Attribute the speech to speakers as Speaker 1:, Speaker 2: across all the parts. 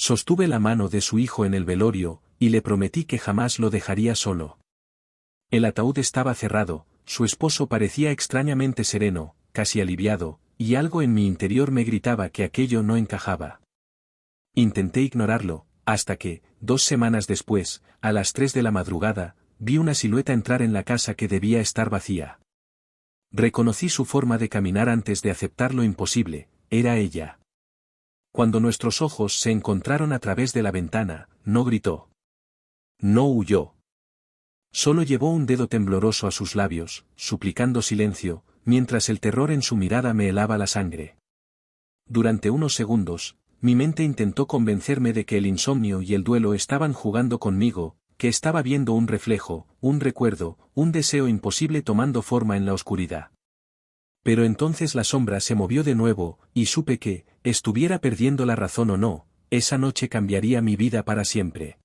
Speaker 1: Sostuve la mano de su hijo en el velorio, y le prometí que jamás lo dejaría solo. El ataúd estaba cerrado, su esposo parecía extrañamente sereno, casi aliviado, y algo en mi interior me gritaba que aquello no encajaba. Intenté ignorarlo, hasta que, 2 semanas después, a las 3 de la madrugada, vi una silueta entrar en la casa que debía estar vacía. Reconocí su forma de caminar antes de aceptar lo imposible, era ella. Cuando nuestros ojos se encontraron a través de la ventana, no gritó. No huyó. Solo llevó un dedo tembloroso a sus labios, suplicando silencio, mientras el terror en su mirada me helaba la sangre. Durante unos segundos, mi mente intentó convencerme de que el insomnio y el duelo estaban jugando conmigo, que estaba viendo un reflejo, un recuerdo, un deseo imposible tomando forma en la oscuridad. Pero entonces la sombra se movió de nuevo, y supe que, estuviera perdiendo la razón o no, esa noche cambiaría mi vida para siempre.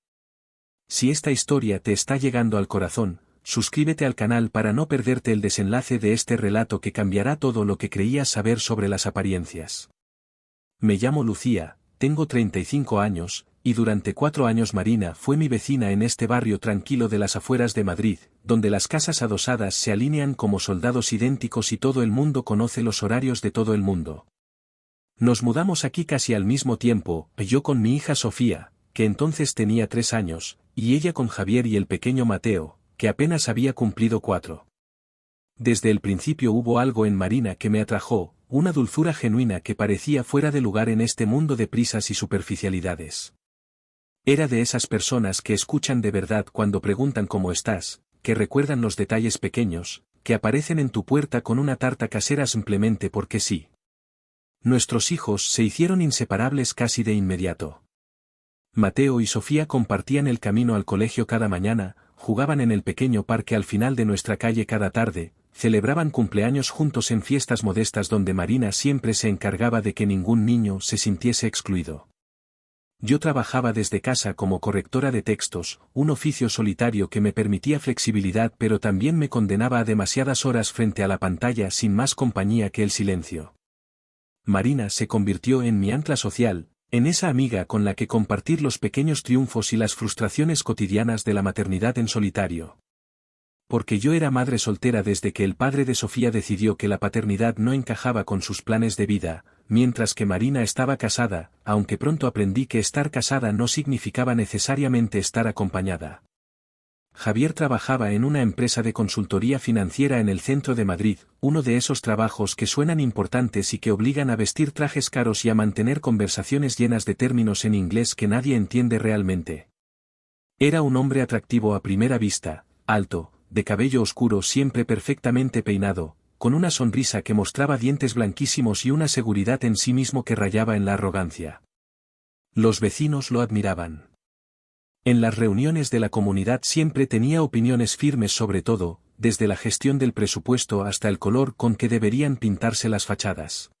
Speaker 1: Si esta historia te está llegando al corazón, suscríbete al canal para no perderte el desenlace de este relato que cambiará todo lo que creías saber sobre las apariencias. Me llamo Lucía, tengo 35 años, y durante 4 años Marina fue mi vecina en este barrio tranquilo de las afueras de Madrid, donde las casas adosadas se alinean como soldados idénticos y todo el mundo conoce los horarios de todo el mundo. Nos mudamos aquí casi al mismo tiempo, yo con mi hija Sofía, que entonces tenía 3 años, y ella con Javier y el pequeño Mateo, que apenas había cumplido 4. Desde el principio hubo algo en Marina que me atrajo, una dulzura genuina que parecía fuera de lugar en este mundo de prisas y superficialidades. Era de esas personas que escuchan de verdad cuando preguntan cómo estás, que recuerdan los detalles pequeños, que aparecen en tu puerta con una tarta casera simplemente porque sí. Nuestros hijos se hicieron inseparables casi de inmediato. Mateo y Sofía compartían el camino al colegio cada mañana, jugaban en el pequeño parque al final de nuestra calle cada tarde, celebraban cumpleaños juntos en fiestas modestas donde Marina siempre se encargaba de que ningún niño se sintiese excluido. Yo trabajaba desde casa como correctora de textos, un oficio solitario que me permitía flexibilidad pero también me condenaba a demasiadas horas frente a la pantalla sin más compañía que el silencio. Marina se convirtió en mi ancla social, en esa amiga con la que compartir los pequeños triunfos y las frustraciones cotidianas de la maternidad en solitario. Porque yo era madre soltera desde que el padre de Sofía decidió que la paternidad no encajaba con sus planes de vida, mientras que Marina estaba casada, aunque pronto aprendí que estar casada no significaba necesariamente estar acompañada. Javier trabajaba en una empresa de consultoría financiera en el centro de Madrid, uno de esos trabajos que suenan importantes y que obligan a vestir trajes caros y a mantener conversaciones llenas de términos en inglés que nadie entiende realmente. Era un hombre atractivo a primera vista, alto, de cabello oscuro siempre perfectamente peinado, con una sonrisa que mostraba dientes blanquísimos y una seguridad en sí mismo que rayaba en la arrogancia. Los vecinos lo admiraban. En las reuniones de la comunidad siempre tenía opiniones firmes sobre todo, desde la gestión del presupuesto hasta el color con que deberían pintarse las fachadas.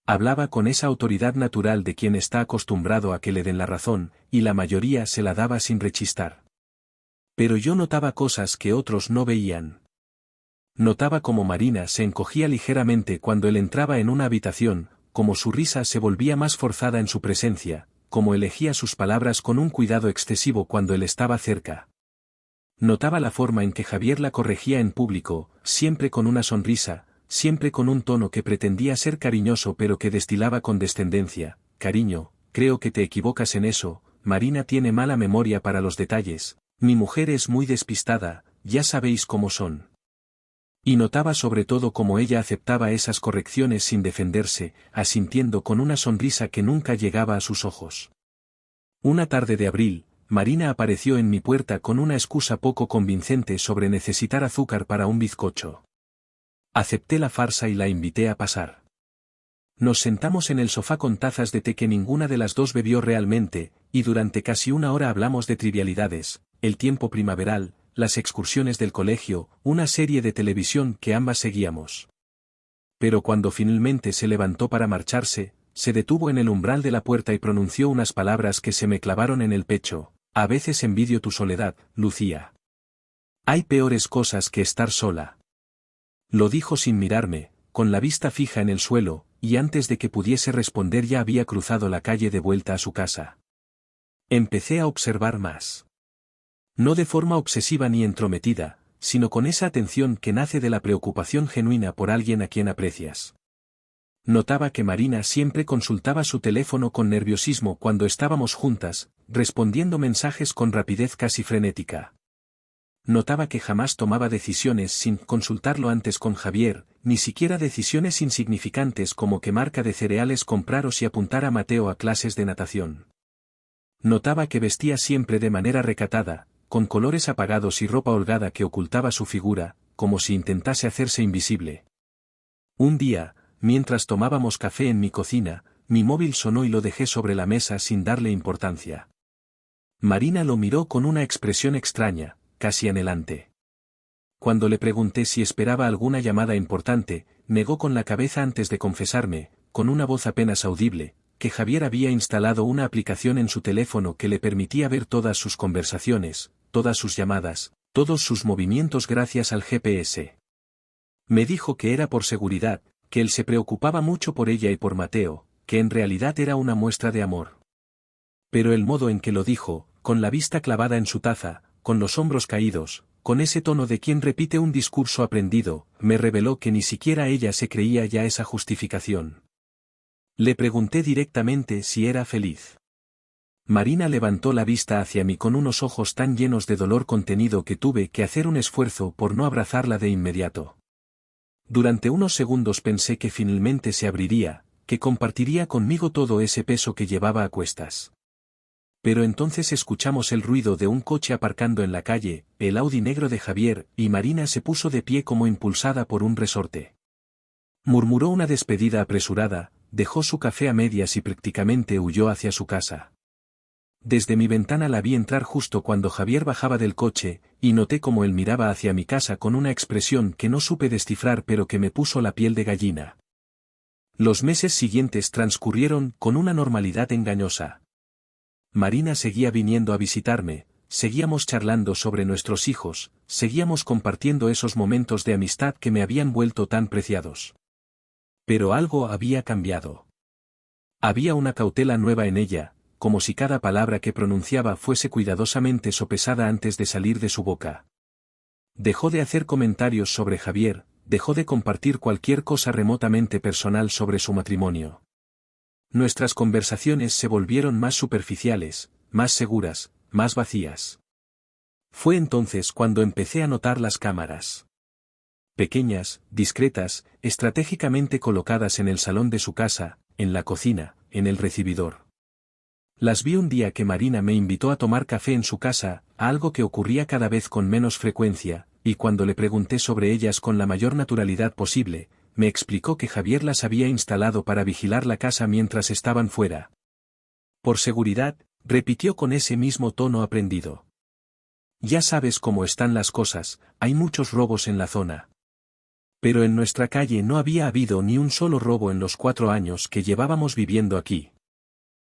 Speaker 1: Hablaba con esa autoridad natural de quien está acostumbrado a que le den la razón, y la mayoría se la daba sin rechistar. Pero yo notaba cosas que otros no veían. Notaba cómo Marina se encogía ligeramente cuando él entraba en una habitación, cómo su risa se volvía más forzada en su presencia, cómo elegía sus palabras con un cuidado excesivo cuando él estaba cerca. Notaba la forma en que Javier la corregía en público, siempre con una sonrisa, siempre con un tono que pretendía ser cariñoso pero que destilaba condescendencia. Cariño, creo que te equivocas en eso, Marina tiene mala memoria para los detalles, mi mujer es muy despistada, ya sabéis cómo son. Y notaba sobre todo cómo ella aceptaba esas correcciones sin defenderse, asintiendo con una sonrisa que nunca llegaba a sus ojos. Una tarde de abril, Marina apareció en mi puerta con una excusa poco convincente sobre necesitar azúcar para un bizcocho. Acepté la farsa y la invité a pasar. Nos sentamos en el sofá con tazas de té que ninguna de las dos bebió realmente, y durante casi una hora hablamos de trivialidades, el tiempo primaveral, las excursiones del colegio, una serie de televisión que ambas seguíamos. Pero cuando finalmente se levantó para marcharse, se detuvo en el umbral de la puerta y pronunció unas palabras que se me clavaron en el pecho: a veces envidio tu soledad, Lucía. Hay peores cosas que estar sola. Lo dijo sin mirarme, con la vista fija en el suelo, y antes de que pudiese responder ya había cruzado la calle de vuelta a su casa. Empecé a observar más. No de forma obsesiva ni entrometida, sino con esa atención que nace de la preocupación genuina por alguien a quien aprecias. Notaba que Marina siempre consultaba su teléfono con nerviosismo cuando estábamos juntas, respondiendo mensajes con rapidez casi frenética. Notaba que jamás tomaba decisiones sin consultarlo antes con Javier, ni siquiera decisiones insignificantes como qué marca de cereales comprar o si apuntar a Mateo a clases de natación. Notaba que vestía siempre de manera recatada, con colores apagados y ropa holgada que ocultaba su figura, como si intentase hacerse invisible. Un día, mientras tomábamos café en mi cocina, mi móvil sonó y lo dejé sobre la mesa sin darle importancia. Marina lo miró con una expresión extraña, casi anhelante. Cuando le pregunté si esperaba alguna llamada importante, negó con la cabeza antes de confesarme, con una voz apenas audible, que Javier había instalado una aplicación en su teléfono que le permitía ver todas sus conversaciones, todas sus llamadas, todos sus movimientos gracias al GPS. Me dijo que era por seguridad, que él se preocupaba mucho por ella y por Mateo, que en realidad era una muestra de amor. Pero el modo en que lo dijo, con la vista clavada en su taza, con los hombros caídos, con ese tono de quien repite un discurso aprendido, me reveló que ni siquiera ella se creía ya esa justificación. Le pregunté directamente si era feliz. Marina levantó la vista hacia mí con unos ojos tan llenos de dolor contenido que tuve que hacer un esfuerzo por no abrazarla de inmediato. Durante unos segundos pensé que finalmente se abriría, que compartiría conmigo todo ese peso que llevaba a cuestas. Pero entonces escuchamos el ruido de un coche aparcando en la calle, el Audi negro de Javier, y Marina se puso de pie como impulsada por un resorte. Murmuró una despedida apresurada, dejó su café a medias y prácticamente huyó hacia su casa. Desde mi ventana la vi entrar justo cuando Javier bajaba del coche, y noté cómo él miraba hacia mi casa con una expresión que no supe descifrar pero que me puso la piel de gallina. Los meses siguientes transcurrieron con una normalidad engañosa. Marina seguía viniendo a visitarme, seguíamos charlando sobre nuestros hijos, seguíamos compartiendo esos momentos de amistad que me habían vuelto tan preciados. Pero algo había cambiado. Había una cautela nueva en ella, como si cada palabra que pronunciaba fuese cuidadosamente sopesada antes de salir de su boca. Dejó de hacer comentarios sobre Javier, dejó de compartir cualquier cosa remotamente personal sobre su matrimonio. Nuestras conversaciones se volvieron más superficiales, más seguras, más vacías. Fue entonces cuando empecé a notar las cámaras. Pequeñas, discretas, estratégicamente colocadas en el salón de su casa, en la cocina, en el recibidor. Las vi un día que Marina me invitó a tomar café en su casa, algo que ocurría cada vez con menos frecuencia, y cuando le pregunté sobre ellas con la mayor naturalidad posible, me explicó que Javier las había instalado para vigilar la casa mientras estaban fuera. Por seguridad, repitió con ese mismo tono aprendido. Ya sabes cómo están las cosas, hay muchos robos en la zona. Pero en nuestra calle no había habido ni un solo robo en los 4 años que llevábamos viviendo aquí.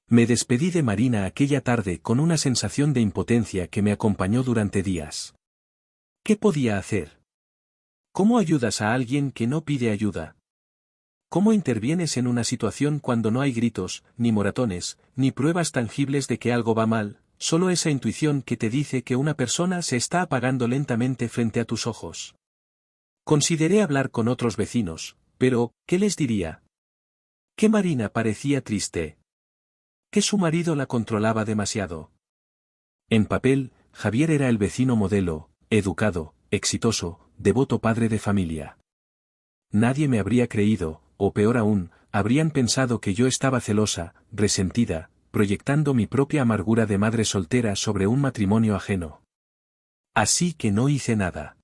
Speaker 1: Me despedí de Marina aquella tarde con una sensación de impotencia que me acompañó durante días. ¿Qué podía hacer? ¿Cómo ayudas a alguien que no pide ayuda? ¿Cómo intervienes en una situación cuando no hay gritos, ni moratones, ni pruebas tangibles de que algo va mal, solo esa intuición que te dice que una persona se está apagando lentamente frente a tus ojos? Consideré hablar con otros vecinos, pero, ¿qué les diría? Que Marina parecía triste. Que su marido la controlaba demasiado. En papel, Javier era el vecino modelo, educado, exitoso, devoto padre de familia. Nadie me habría creído, o peor aún, habrían pensado que yo estaba celosa, resentida, proyectando mi propia amargura de madre soltera sobre un matrimonio ajeno. Así que no hice nada.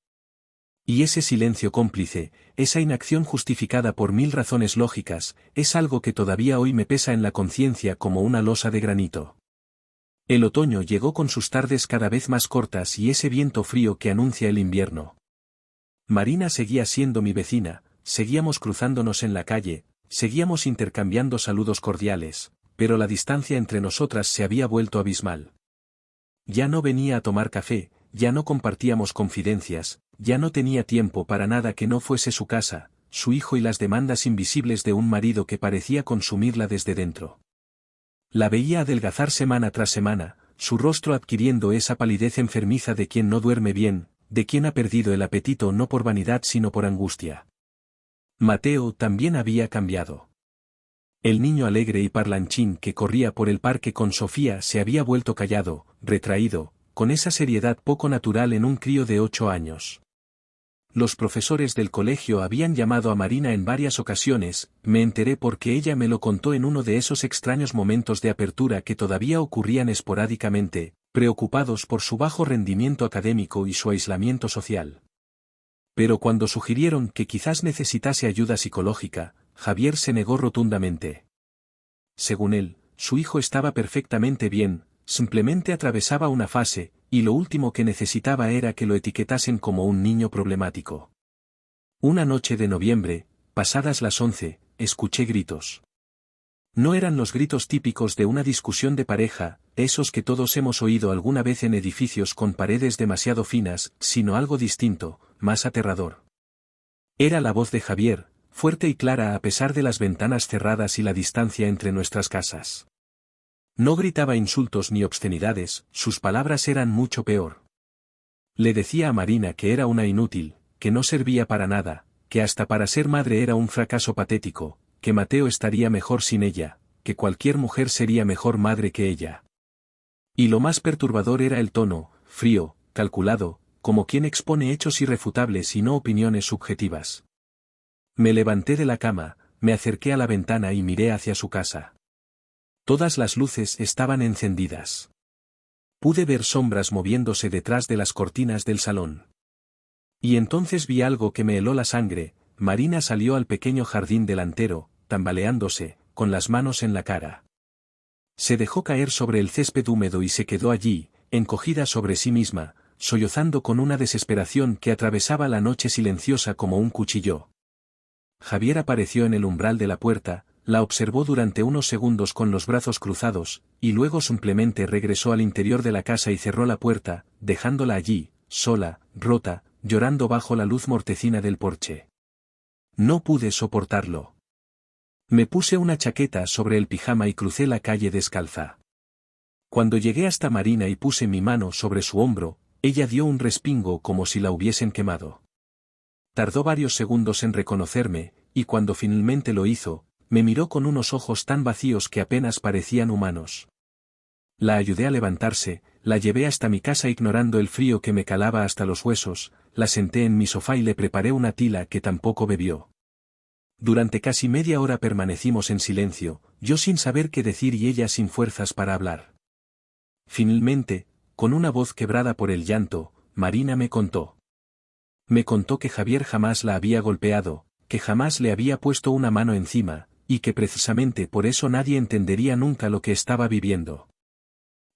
Speaker 1: Y ese silencio cómplice, esa inacción justificada por 1000 razones lógicas, es algo que todavía hoy me pesa en la conciencia como una losa de granito. El otoño llegó con sus tardes cada vez más cortas y ese viento frío que anuncia el invierno. Marina seguía siendo mi vecina, seguíamos cruzándonos en la calle, seguíamos intercambiando saludos cordiales, pero la distancia entre nosotras se había vuelto abismal. Ya no venía a tomar café, ya no compartíamos confidencias, ya no tenía tiempo para nada que no fuese su casa, su hijo y las demandas invisibles de un marido que parecía consumirla desde dentro. La veía adelgazar semana tras semana, su rostro adquiriendo esa palidez enfermiza de quien no duerme bien, de quien ha perdido el apetito no por vanidad sino por angustia. Mateo también había cambiado. El niño alegre y parlanchín que corría por el parque con Sofía se había vuelto callado, retraído, con esa seriedad poco natural en un crío de 8 años. Los profesores del colegio habían llamado a Marina en varias ocasiones, me enteré porque ella me lo contó en uno de esos extraños momentos de apertura que todavía ocurrían esporádicamente, preocupados por su bajo rendimiento académico y su aislamiento social. Pero cuando sugirieron que quizás necesitase ayuda psicológica, Javier se negó rotundamente. Según él, su hijo estaba perfectamente bien, simplemente atravesaba una fase, y lo último que necesitaba era que lo etiquetasen como un niño problemático. Una noche de noviembre, pasadas las 11, escuché gritos. No eran los gritos típicos de una discusión de pareja, esos que todos hemos oído alguna vez en edificios con paredes demasiado finas, sino algo distinto, más aterrador. Era la voz de Javier, fuerte y clara a pesar de las ventanas cerradas y la distancia entre nuestras casas. No gritaba insultos ni obscenidades, sus palabras eran mucho peor. Le decía a Marina que era una inútil, que no servía para nada, que hasta para ser madre era un fracaso patético, que Mateo estaría mejor sin ella, que cualquier mujer sería mejor madre que ella. Y lo más perturbador era el tono, frío, calculado, como quien expone hechos irrefutables y no opiniones subjetivas. Me levanté de la cama, me acerqué a la ventana y miré hacia su casa. Todas las luces estaban encendidas. Pude ver sombras moviéndose detrás de las cortinas del salón. Y entonces vi algo que me heló la sangre. Marina salió al pequeño jardín delantero, tambaleándose, con las manos en la cara. Se dejó caer sobre el césped húmedo y se quedó allí, encogida sobre sí misma, sollozando con una desesperación que atravesaba la noche silenciosa como un cuchillo. Javier apareció en el umbral de la puerta, la observó durante unos segundos con los brazos cruzados, y luego simplemente regresó al interior de la casa y cerró la puerta, dejándola allí, sola, rota, llorando bajo la luz mortecina del porche. No pude soportarlo. Me puse una chaqueta sobre el pijama y crucé la calle descalza. Cuando llegué hasta Marina y puse mi mano sobre su hombro, ella dio un respingo como si la hubiesen quemado. Tardó varios segundos en reconocerme, y cuando finalmente lo hizo, me miró con unos ojos tan vacíos que apenas parecían humanos. La ayudé a levantarse, la llevé hasta mi casa ignorando el frío que me calaba hasta los huesos, la senté en mi sofá y le preparé una tila que tampoco bebió. Durante casi media hora permanecimos en silencio, yo sin saber qué decir y ella sin fuerzas para hablar. Finalmente, con una voz quebrada por el llanto, Marina me contó. Me contó que Javier jamás la había golpeado, que jamás le había puesto una mano encima, y que precisamente por eso nadie entendería nunca lo que estaba viviendo.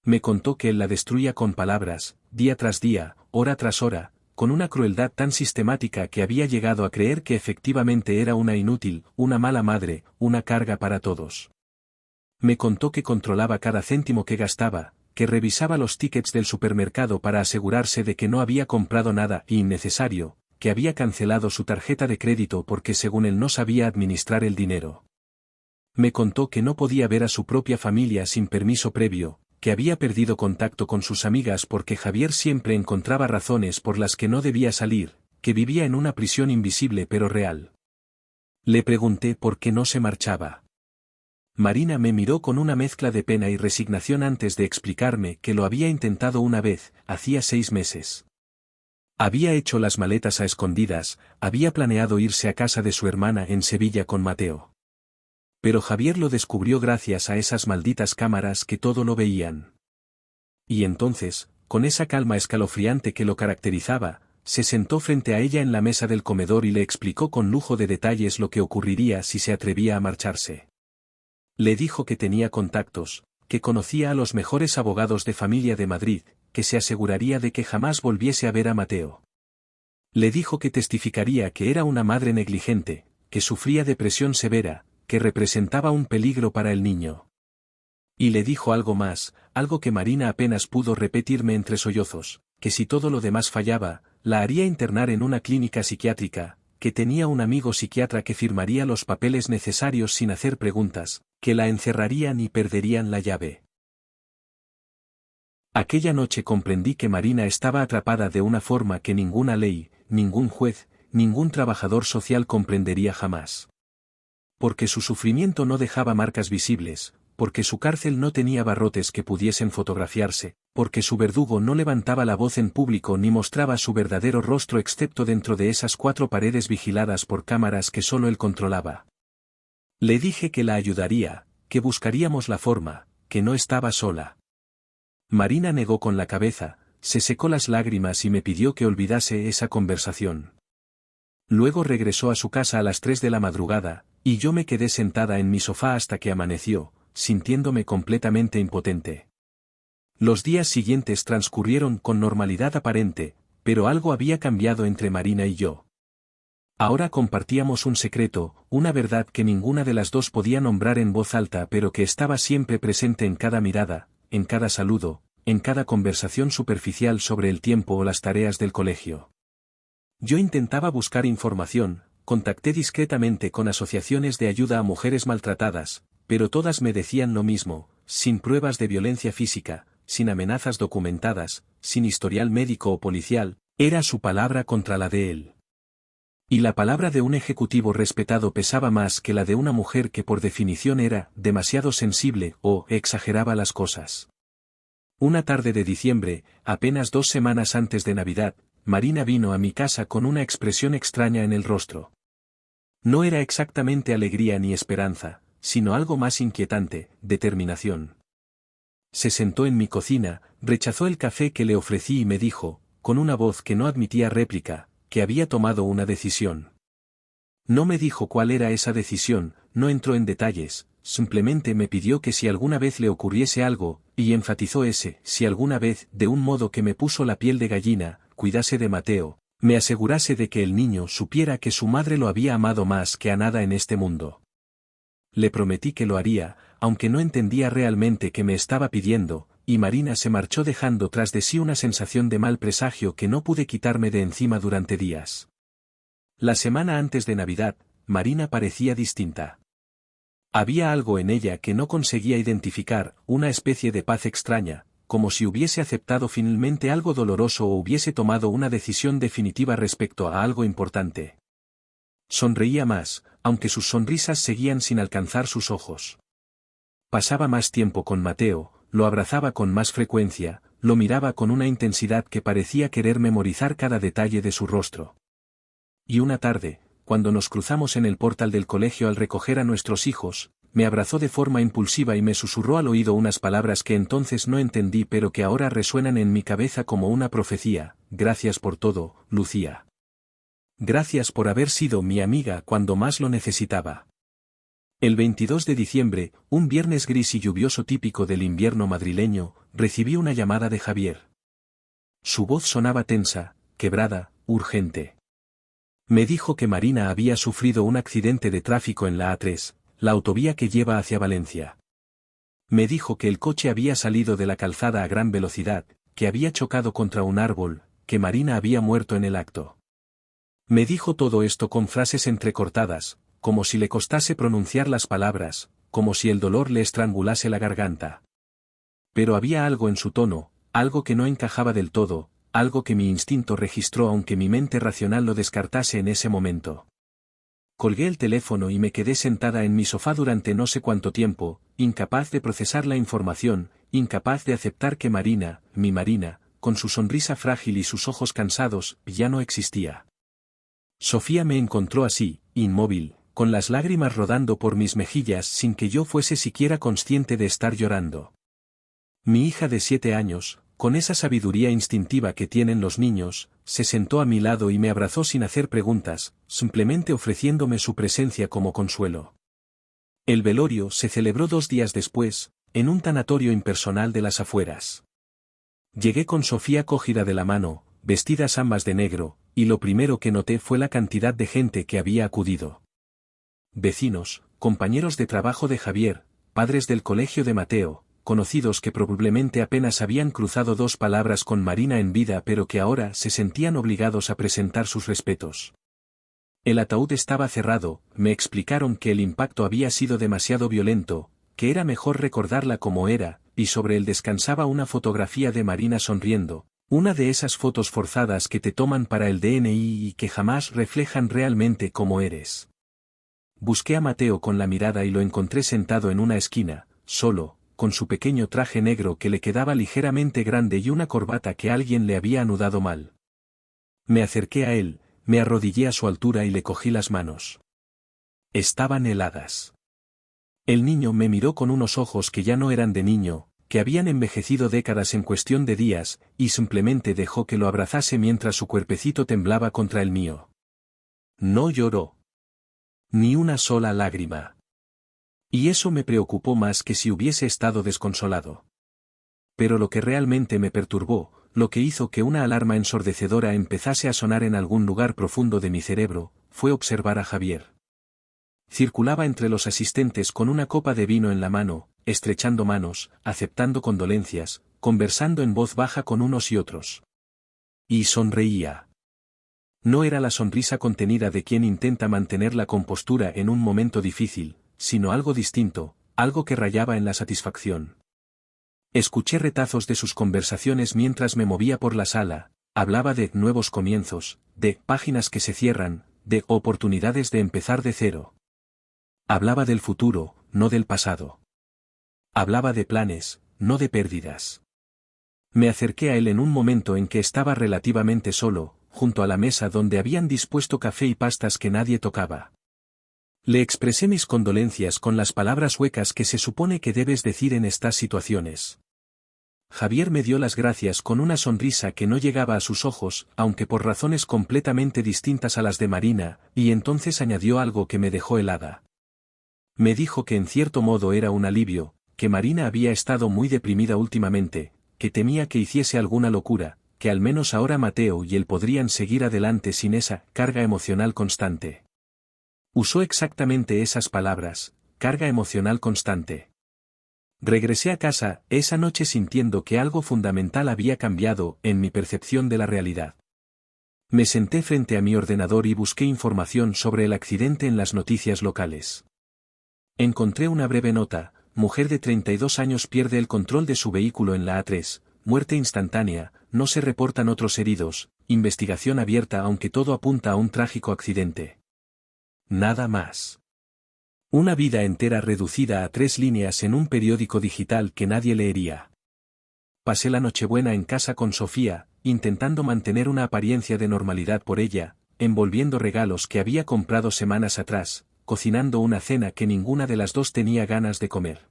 Speaker 1: Me contó que él la destruía con palabras, día tras día, hora tras hora, con una crueldad tan sistemática que había llegado a creer que efectivamente era una inútil, una mala madre, una carga para todos. Me contó que controlaba cada céntimo que gastaba, que revisaba los tickets del supermercado para asegurarse de que no había comprado nada innecesario, que había cancelado su tarjeta de crédito porque según él no sabía administrar el dinero. Me contó que no podía ver a su propia familia sin permiso previo, que había perdido contacto con sus amigas porque Javier siempre encontraba razones por las que no debía salir, que vivía en una prisión invisible pero real. Le pregunté por qué no se marchaba. Marina me miró con una mezcla de pena y resignación antes de explicarme que lo había intentado una vez, hacía 6 meses. Había hecho las maletas a escondidas, había planeado irse a casa de su hermana en Sevilla con Mateo. Pero Javier lo descubrió gracias a esas malditas cámaras que todo lo veían. Y entonces, con esa calma escalofriante que lo caracterizaba, se sentó frente a ella en la mesa del comedor y le explicó con lujo de detalles lo que ocurriría si se atrevía a marcharse. Le dijo que tenía contactos, que conocía a los mejores abogados de familia de Madrid, que se aseguraría de que jamás volviese a ver a Mateo. Le dijo que testificaría que era una madre negligente, que sufría depresión severa, que representaba un peligro para el niño. Y le dijo algo más, algo que Marina apenas pudo repetirme entre sollozos, que si todo lo demás fallaba, la haría internar en una clínica psiquiátrica, que tenía un amigo psiquiatra que firmaría los papeles necesarios sin hacer preguntas, que la encerrarían y perderían la llave. Aquella noche comprendí que Marina estaba atrapada de una forma que ninguna ley, ningún juez, ningún trabajador social comprendería jamás. Porque su sufrimiento no dejaba marcas visibles, porque su cárcel no tenía barrotes que pudiesen fotografiarse, porque su verdugo no levantaba la voz en público ni mostraba su verdadero rostro excepto dentro de esas 4 paredes vigiladas por cámaras que solo él controlaba. Le dije que la ayudaría, que buscaríamos la forma, que no estaba sola. Marina negó con la cabeza, se secó las lágrimas y me pidió que olvidase esa conversación. Luego regresó a su casa a las 3 de la madrugada, y yo me quedé sentada en mi sofá hasta que amaneció, sintiéndome completamente impotente. Los días siguientes transcurrieron con normalidad aparente, pero algo había cambiado entre Marina y yo. Ahora compartíamos un secreto, una verdad que ninguna de las dos podía nombrar en voz alta pero que estaba siempre presente en cada mirada, en cada saludo, en cada conversación superficial sobre el tiempo o las tareas del colegio. Yo intentaba buscar información, contacté discretamente con asociaciones de ayuda a mujeres maltratadas, pero todas me decían lo mismo, sin pruebas de violencia física, sin amenazas documentadas, sin historial médico o policial, era su palabra contra la de él. Y la palabra de un ejecutivo respetado pesaba más que la de una mujer que por definición era demasiado sensible o exageraba las cosas. Una tarde de diciembre, apenas 2 semanas antes de Navidad, Marina vino a mi casa con una expresión extraña en el rostro. No era exactamente alegría ni esperanza, sino algo más inquietante, determinación. Se sentó en mi cocina, rechazó el café que le ofrecí y me dijo, con una voz que no admitía réplica, que había tomado una decisión. No me dijo cuál era esa decisión, no entró en detalles, simplemente me pidió que si alguna vez le ocurriese algo, y enfatizó ese, si alguna vez, de un modo que me puso la piel de gallina, cuidase de Mateo, me asegurase de que el niño supiera que su madre lo había amado más que a nada en este mundo. Le prometí que lo haría, aunque no entendía realmente qué me estaba pidiendo, y Marina se marchó dejando tras de sí una sensación de mal presagio que no pude quitarme de encima durante días. La semana antes de Navidad, Marina parecía distinta. Había algo en ella que no conseguía identificar, una especie de paz extraña, como si hubiese aceptado finalmente algo doloroso o hubiese tomado una decisión definitiva respecto a algo importante. Sonreía más, aunque sus sonrisas seguían sin alcanzar sus ojos. Pasaba más tiempo con Mateo, lo abrazaba con más frecuencia, lo miraba con una intensidad que parecía querer memorizar cada detalle de su rostro. Y una tarde, cuando nos cruzamos en el portal del colegio al recoger a nuestros hijos, me abrazó de forma impulsiva y me susurró al oído unas palabras que entonces no entendí pero que ahora resuenan en mi cabeza como una profecía: gracias por todo, Lucía. Gracias por haber sido mi amiga cuando más lo necesitaba. El 22 de diciembre, un viernes gris y lluvioso típico del invierno madrileño, recibí una llamada de Javier. Su voz sonaba tensa, quebrada, urgente. Me dijo que Marina había sufrido un accidente de tráfico en la A3, la autovía que lleva hacia Valencia. Me dijo que el coche había salido de la calzada a gran velocidad, que había chocado contra un árbol, que Marina había muerto en el acto. Me dijo todo esto con frases entrecortadas, como si le costase pronunciar las palabras, como si el dolor le estrangulase la garganta. Pero había algo en su tono, algo que no encajaba del todo, algo que mi instinto registró aunque mi mente racional lo descartase en ese momento. Colgué el teléfono y me quedé sentada en mi sofá durante no sé cuánto tiempo, incapaz de procesar la información, incapaz de aceptar que Marina, mi Marina, con su sonrisa frágil y sus ojos cansados, ya no existía. Sofía me encontró así, inmóvil, con las lágrimas rodando por mis mejillas sin que yo fuese siquiera consciente de estar llorando. Mi hija de 7 años, con esa sabiduría instintiva que tienen los niños, se sentó a mi lado y me abrazó sin hacer preguntas, simplemente ofreciéndome su presencia como consuelo. El velorio se celebró 2 días después, en un tanatorio impersonal de las afueras. Llegué con Sofía cogida de la mano, vestidas ambas de negro, y lo primero que noté fue la cantidad de gente que había acudido. Vecinos, compañeros de trabajo de Javier, padres del colegio de Mateo, conocidos que probablemente apenas habían cruzado 2 palabras con Marina en vida pero que ahora se sentían obligados a presentar sus respetos. El ataúd estaba cerrado, me explicaron que el impacto había sido demasiado violento, que era mejor recordarla como era, y sobre él descansaba una fotografía de Marina sonriendo, una de esas fotos forzadas que te toman para el DNI y que jamás reflejan realmente cómo eres. Busqué a Mateo con la mirada y lo encontré sentado en una esquina, solo, con su pequeño traje negro que le quedaba ligeramente grande y una corbata que alguien le había anudado mal. Me acerqué a él, me arrodillé a su altura y le cogí las manos. Estaban heladas. El niño me miró con unos ojos que ya no eran de niño, que habían envejecido décadas en cuestión de días, y simplemente dejó que lo abrazase mientras su cuerpecito temblaba contra el mío. No lloró. Ni una sola lágrima. Y eso me preocupó más que si hubiese estado desconsolado. Pero lo que realmente me perturbó, lo que hizo que una alarma ensordecedora empezase a sonar en algún lugar profundo de mi cerebro, fue observar a Javier. Circulaba entre los asistentes con una copa de vino en la mano, estrechando manos, aceptando condolencias, conversando en voz baja con unos y otros. Y sonreía. No era la sonrisa contenida de quien intenta mantener la compostura en un momento difícil, sino algo distinto, algo que rayaba en la satisfacción. Escuché retazos de sus conversaciones mientras me movía por la sala, hablaba de nuevos comienzos, de páginas que se cierran, de oportunidades de empezar de cero. Hablaba del futuro, no del pasado. Hablaba de planes, no de pérdidas. Me acerqué a él en un momento en que estaba relativamente solo, junto a la mesa donde habían dispuesto café y pastas que nadie tocaba. Le expresé mis condolencias con las palabras huecas que se supone que debes decir en estas situaciones. Javier me dio las gracias con una sonrisa que no llegaba a sus ojos, aunque por razones completamente distintas a las de Marina, y entonces añadió algo que me dejó helada. Me dijo que en cierto modo era un alivio, que Marina había estado muy deprimida últimamente, que temía que hiciese alguna locura, que al menos ahora Mateo y él podrían seguir adelante sin esa carga emocional constante. Usó exactamente esas palabras, carga emocional constante. Regresé a casa esa noche sintiendo que algo fundamental había cambiado en mi percepción de la realidad. Me senté frente a mi ordenador y busqué información sobre el accidente en las noticias locales. Encontré una breve nota: mujer de 32 años pierde el control de su vehículo en la A3, muerte instantánea, no se reportan otros heridos, investigación abierta aunque todo apunta a un trágico accidente. Nada más. Una vida entera reducida a 3 líneas en un periódico digital que nadie leería. Pasé la Nochebuena en casa con Sofía, intentando mantener una apariencia de normalidad por ella, envolviendo regalos que había comprado semanas atrás, cocinando una cena que ninguna de las dos tenía ganas de comer.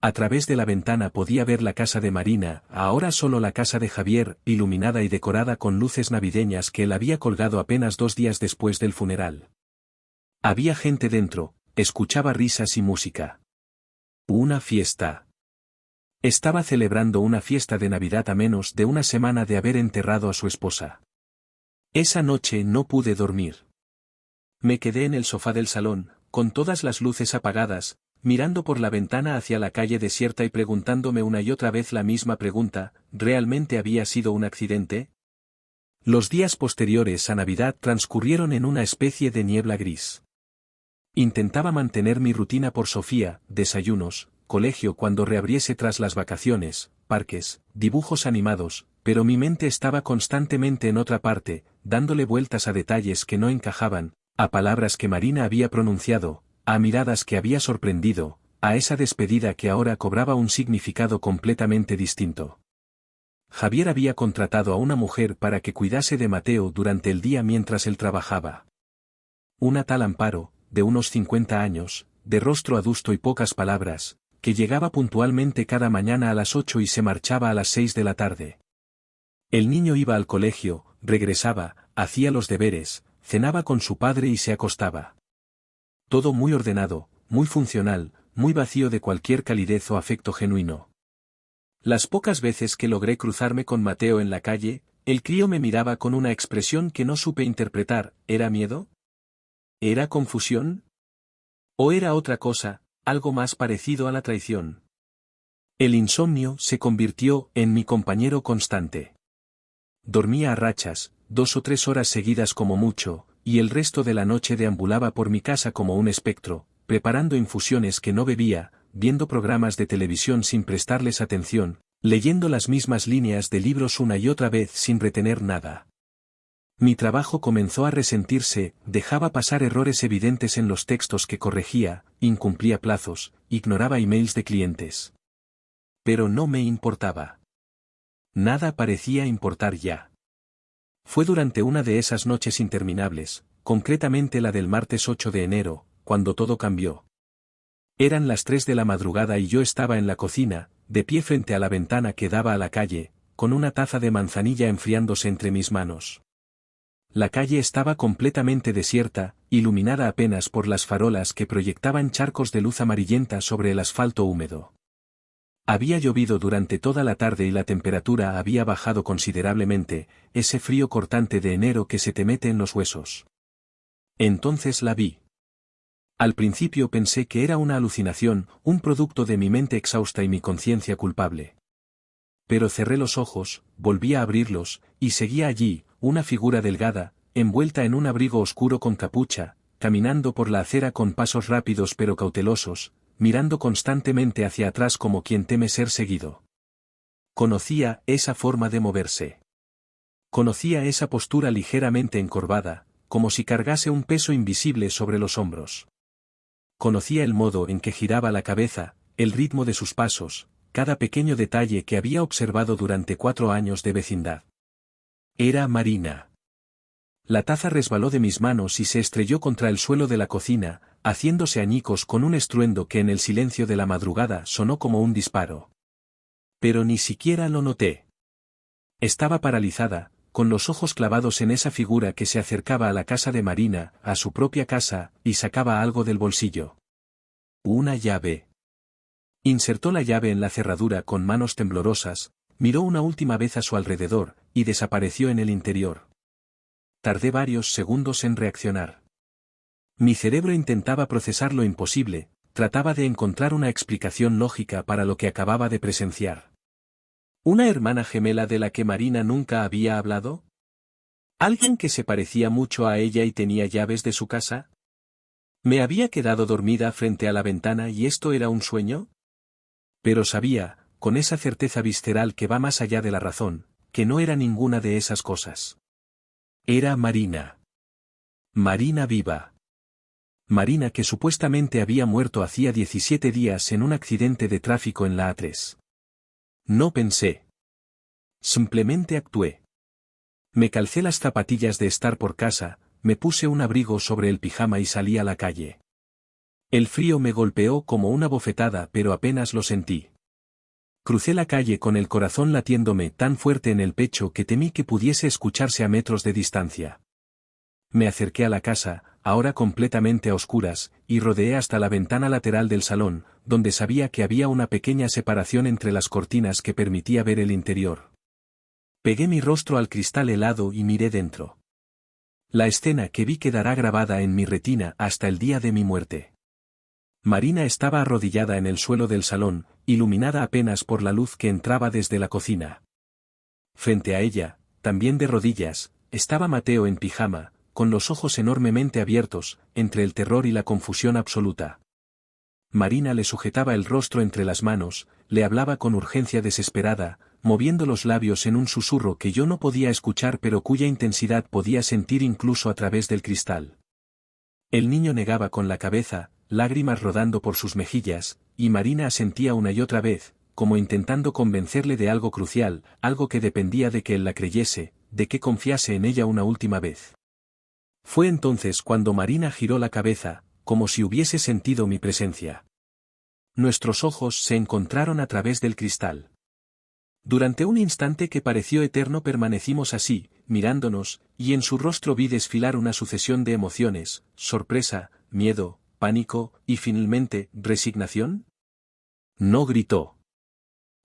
Speaker 1: A través de la ventana podía ver la casa de Marina, ahora solo la casa de Javier, iluminada y decorada con luces navideñas que él había colgado apenas 2 días después del funeral. Había gente dentro, escuchaba risas y música. Una fiesta. Estaba celebrando una fiesta de Navidad a menos de una semana de haber enterrado a su esposa. Esa noche no pude dormir. Me quedé en el sofá del salón, con todas las luces apagadas, mirando por la ventana hacia la calle desierta y preguntándome una y otra vez la misma pregunta: ¿realmente había sido un accidente? Los días posteriores a Navidad transcurrieron en una especie de niebla gris. Intentaba mantener mi rutina por Sofía: desayunos, colegio cuando reabriese tras las vacaciones, parques, dibujos animados, pero mi mente estaba constantemente en otra parte, dándole vueltas a detalles que no encajaban, a palabras que Marina había pronunciado, a miradas que había sorprendido, a esa despedida que ahora cobraba un significado completamente distinto. Javier había contratado a una mujer para que cuidase de Mateo durante el día mientras él trabajaba. Una tal Amparo, de unos 50 años, de rostro adusto y pocas palabras, que llegaba puntualmente cada mañana a las 8 y se marchaba a las 6 de la tarde. El niño iba al colegio, regresaba, hacía los deberes, cenaba con su padre y se acostaba. Todo muy ordenado, muy funcional, muy vacío de cualquier calidez o afecto genuino. Las pocas veces que logré cruzarme con Mateo en la calle, el crío me miraba con una expresión que no supe interpretar. ¿Era miedo? ¿Era confusión? ¿O era otra cosa, algo más parecido a la traición? El insomnio se convirtió en mi compañero constante. Dormía a rachas, 2 o 3 horas seguidas como mucho, y el resto de la noche deambulaba por mi casa como un espectro, preparando infusiones que no bebía, viendo programas de televisión sin prestarles atención, leyendo las mismas líneas de libros una y otra vez sin retener nada. Mi trabajo comenzó a resentirse, dejaba pasar errores evidentes en los textos que corregía, incumplía plazos, ignoraba emails de clientes. Pero no me importaba. Nada parecía importar ya. Fue durante una de esas noches interminables, concretamente la del martes 8 de enero, cuando todo cambió. Eran las 3 de la madrugada y yo estaba en la cocina, de pie frente a la ventana que daba a la calle, con una taza de manzanilla enfriándose entre mis manos. La calle estaba completamente desierta, iluminada apenas por las farolas que proyectaban charcos de luz amarillenta sobre el asfalto húmedo. Había llovido durante toda la tarde y la temperatura había bajado considerablemente, ese frío cortante de enero que se te mete en los huesos. Entonces la vi. Al principio pensé que era una alucinación, un producto de mi mente exhausta y mi conciencia culpable. Pero cerré los ojos, volví a abrirlos, y seguía allí, una figura delgada, envuelta en un abrigo oscuro con capucha, caminando por la acera con pasos rápidos pero cautelosos, mirando constantemente hacia atrás como quien teme ser seguido. Conocía esa forma de moverse. Conocía esa postura ligeramente encorvada, como si cargase un peso invisible sobre los hombros. Conocía el modo en que giraba la cabeza, el ritmo de sus pasos, cada pequeño detalle que había observado durante 4 años de vecindad. Era Marina. La taza resbaló de mis manos y se estrelló contra el suelo de la cocina, haciéndose añicos con un estruendo que en el silencio de la madrugada sonó como un disparo. Pero ni siquiera lo noté. Estaba paralizada, con los ojos clavados en esa figura que se acercaba a la casa de Marina, a su propia casa, y sacaba algo del bolsillo. Una llave. Insertó la llave en la cerradura con manos temblorosas, miró una última vez a su alrededor, y desapareció en el interior. Tardé varios segundos en reaccionar. Mi cerebro intentaba procesar lo imposible, trataba de encontrar una explicación lógica para lo que acababa de presenciar. ¿Una hermana gemela de la que Marina nunca había hablado? ¿Alguien que se parecía mucho a ella y tenía llaves de su casa? ¿Me había quedado dormida frente a la ventana y esto era un sueño? Pero sabía, con esa certeza visceral que va más allá de la razón, que no era ninguna de esas cosas. Era Marina. Marina viva. Marina que supuestamente había muerto hacía 17 días en un accidente de tráfico en la A3. No pensé. Simplemente actué. Me calcé las zapatillas de estar por casa, me puse un abrigo sobre el pijama y salí a la calle. El frío me golpeó como una bofetada pero apenas lo sentí. Crucé la calle con el corazón latiéndome tan fuerte en el pecho que temí que pudiese escucharse a metros de distancia. Me acerqué a la casa, ahora completamente a oscuras, y rodeé hasta la ventana lateral del salón, donde sabía que había una pequeña separación entre las cortinas que permitía ver el interior. Pegué mi rostro al cristal helado y miré dentro. La escena que vi quedará grabada en mi retina hasta el día de mi muerte. Marina estaba arrodillada en el suelo del salón, iluminada apenas por la luz que entraba desde la cocina. Frente a ella, también de rodillas, estaba Mateo en pijama, con los ojos enormemente abiertos, entre el terror y la confusión absoluta. Marina le sujetaba el rostro entre las manos, le hablaba con urgencia desesperada, moviendo los labios en un susurro que yo no podía escuchar pero cuya intensidad podía sentir incluso a través del cristal. El niño negaba con la cabeza, lágrimas rodando por sus mejillas, y Marina asentía una y otra vez, como intentando convencerle de algo crucial, algo que dependía de que él la creyese, de que confiase en ella una última vez. Fue entonces cuando Marina giró la cabeza, como si hubiese sentido mi presencia. Nuestros ojos se encontraron a través del cristal. Durante un instante que pareció eterno permanecimos así, mirándonos, y en su rostro vi desfilar una sucesión de emociones, sorpresa, miedo, pánico, y finalmente, resignación. No gritó.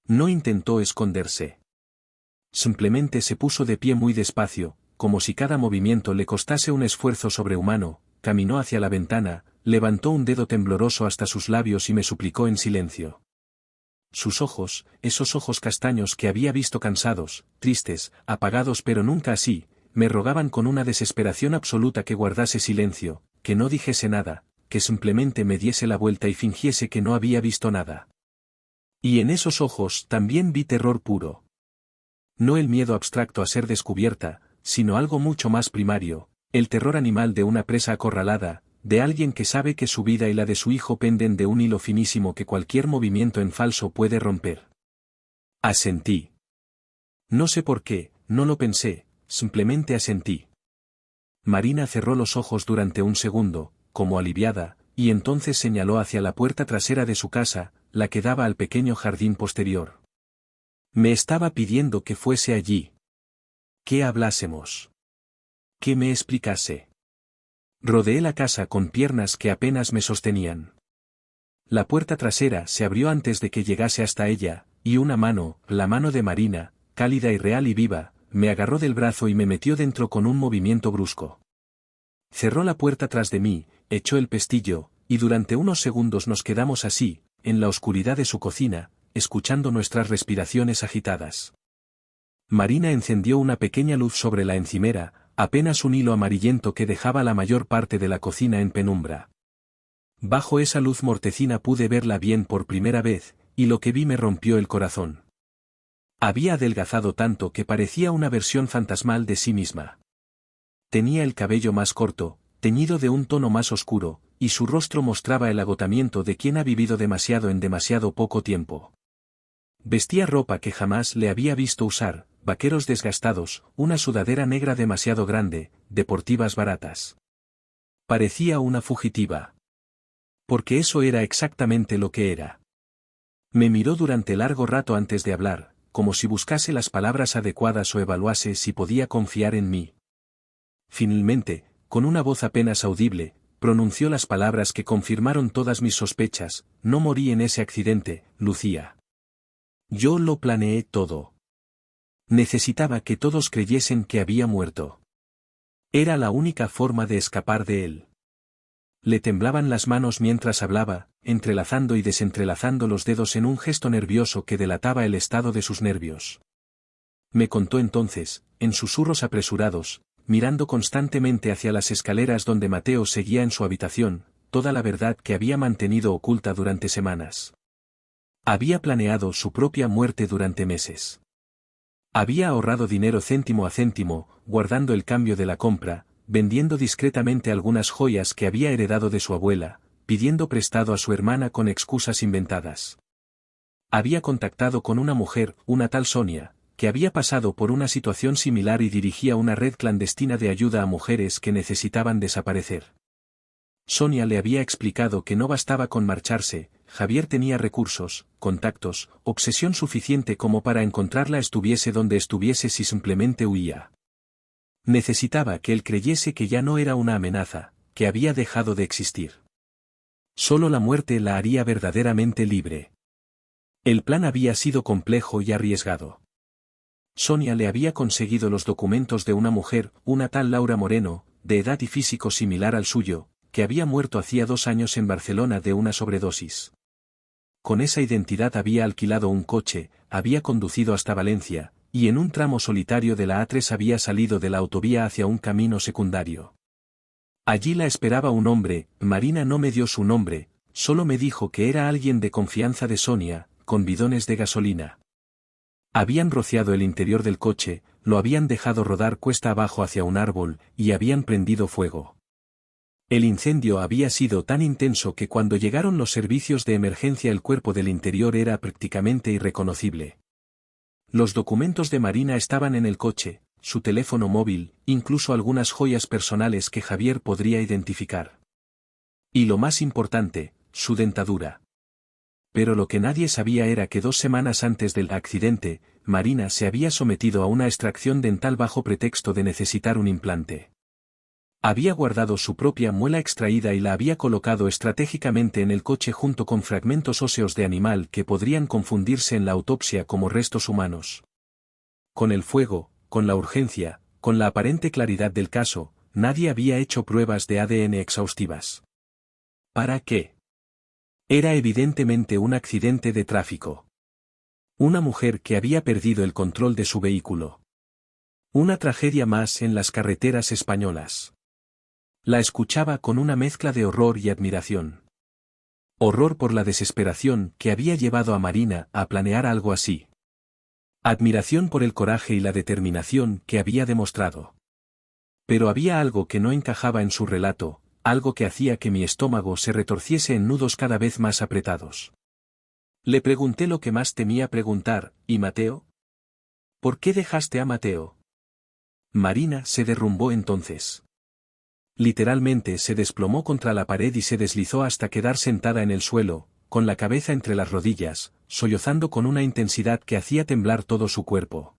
Speaker 1: No intentó esconderse. Simplemente se puso de pie muy despacio, como si cada movimiento le costase un esfuerzo sobrehumano, caminó hacia la ventana, levantó un dedo tembloroso hasta sus labios y me suplicó en silencio. Sus ojos, esos ojos castaños que había visto cansados, tristes, apagados pero nunca así, me rogaban con una desesperación absoluta que guardase silencio, que no dijese nada, que simplemente me diese la vuelta y fingiese que no había visto nada. Y en esos ojos también vi terror puro. No el miedo abstracto a ser descubierta, sino algo mucho más primario, el terror animal de una presa acorralada, de alguien que sabe que su vida y la de su hijo penden de un hilo finísimo que cualquier movimiento en falso puede romper. Asentí. No sé por qué, no lo pensé, simplemente asentí. Marina cerró los ojos durante un segundo, como aliviada, y entonces señaló hacia la puerta trasera de su casa, la que daba al pequeño jardín posterior. Me estaba pidiendo que fuese allí. Que hablásemos. Que me explicase. Rodeé la casa con piernas que apenas me sostenían. La puerta trasera se abrió antes de que llegase hasta ella, y una mano, la mano de Marina, cálida y real y viva, me agarró del brazo y me metió dentro con un movimiento brusco. Cerró la puerta tras de mí, echó el pestillo, y durante unos segundos nos quedamos así, en la oscuridad de su cocina, escuchando nuestras respiraciones agitadas. Marina encendió una pequeña luz sobre la encimera, apenas un hilo amarillento que dejaba la mayor parte de la cocina en penumbra. Bajo esa luz mortecina pude verla bien por primera vez, y lo que vi me rompió el corazón. Había adelgazado tanto que parecía una versión fantasmal de sí misma. Tenía el cabello más corto, teñido de un tono más oscuro, y su rostro mostraba el agotamiento de quien ha vivido demasiado en demasiado poco tiempo. Vestía ropa que jamás le había visto usar, vaqueros desgastados, una sudadera negra demasiado grande, deportivas baratas. Parecía una fugitiva. Porque eso era exactamente lo que era. Me miró durante largo rato antes de hablar, como si buscase las palabras adecuadas o evaluase si podía confiar en mí. Finalmente, con una voz apenas audible, pronunció las palabras que confirmaron todas mis sospechas: no morí en ese accidente, Lucía. Yo lo planeé todo. Necesitaba que todos creyesen que había muerto. Era la única forma de escapar de él. Le temblaban las manos mientras hablaba, entrelazando y desentrelazando los dedos en un gesto nervioso que delataba el estado de sus nervios. Me contó entonces, en susurros apresurados, mirando constantemente hacia las escaleras donde Mateo seguía en su habitación, toda la verdad que había mantenido oculta durante semanas. Había planeado su propia muerte durante meses. Había ahorrado dinero céntimo a céntimo, guardando el cambio de la compra, vendiendo discretamente algunas joyas que había heredado de su abuela, pidiendo prestado a su hermana con excusas inventadas. Había contactado con una mujer, una tal Sonia, que había pasado por una situación similar y dirigía una red clandestina de ayuda a mujeres que necesitaban desaparecer. Sonia le había explicado que no bastaba con marcharse, Javier tenía recursos, contactos, obsesión suficiente como para encontrarla estuviese donde estuviese si simplemente huía. Necesitaba que él creyese que ya no era una amenaza, que había dejado de existir. Solo la muerte la haría verdaderamente libre. El plan había sido complejo y arriesgado. Sonia le había conseguido los documentos de una mujer, una tal Laura Moreno, de edad y físico similar al suyo, que había muerto hacía 2 años en Barcelona de una sobredosis. Con esa identidad había alquilado un coche, había conducido hasta Valencia, y en un tramo solitario de la A3 había salido de la autovía hacia un camino secundario. Allí la esperaba un hombre. Marina no me dio su nombre, solo me dijo que era alguien de confianza de Sonia, con bidones de gasolina. Habían rociado el interior del coche, lo habían dejado rodar cuesta abajo hacia un árbol, y habían prendido fuego. El incendio había sido tan intenso que cuando llegaron los servicios de emergencia el cuerpo del interior era prácticamente irreconocible. Los documentos de Marina estaban en el coche, su teléfono móvil, incluso algunas joyas personales que Javier podría identificar. Y lo más importante, su dentadura. Pero lo que nadie sabía era que 2 semanas antes del accidente, Marina se había sometido a una extracción dental bajo pretexto de necesitar un implante. Había guardado su propia muela extraída y la había colocado estratégicamente en el coche junto con fragmentos óseos de animal que podrían confundirse en la autopsia como restos humanos. Con el fuego, con la urgencia, con la aparente claridad del caso, nadie había hecho pruebas de ADN exhaustivas. ¿Para qué? Era evidentemente un accidente de tráfico. Una mujer que había perdido el control de su vehículo. Una tragedia más en las carreteras españolas. La escuchaba con una mezcla de horror y admiración. Horror por la desesperación que había llevado a Marina a planear algo así. Admiración por el coraje y la determinación que había demostrado. Pero había algo que no encajaba en su relato, algo que hacía que mi estómago se retorciese en nudos cada vez más apretados. Le pregunté lo que más temía preguntar, ¿y Mateo? ¿Por qué dejaste a Mateo? Marina se derrumbó entonces. Literalmente se desplomó contra la pared y se deslizó hasta quedar sentada en el suelo, con la cabeza entre las rodillas, sollozando con una intensidad que hacía temblar todo su cuerpo.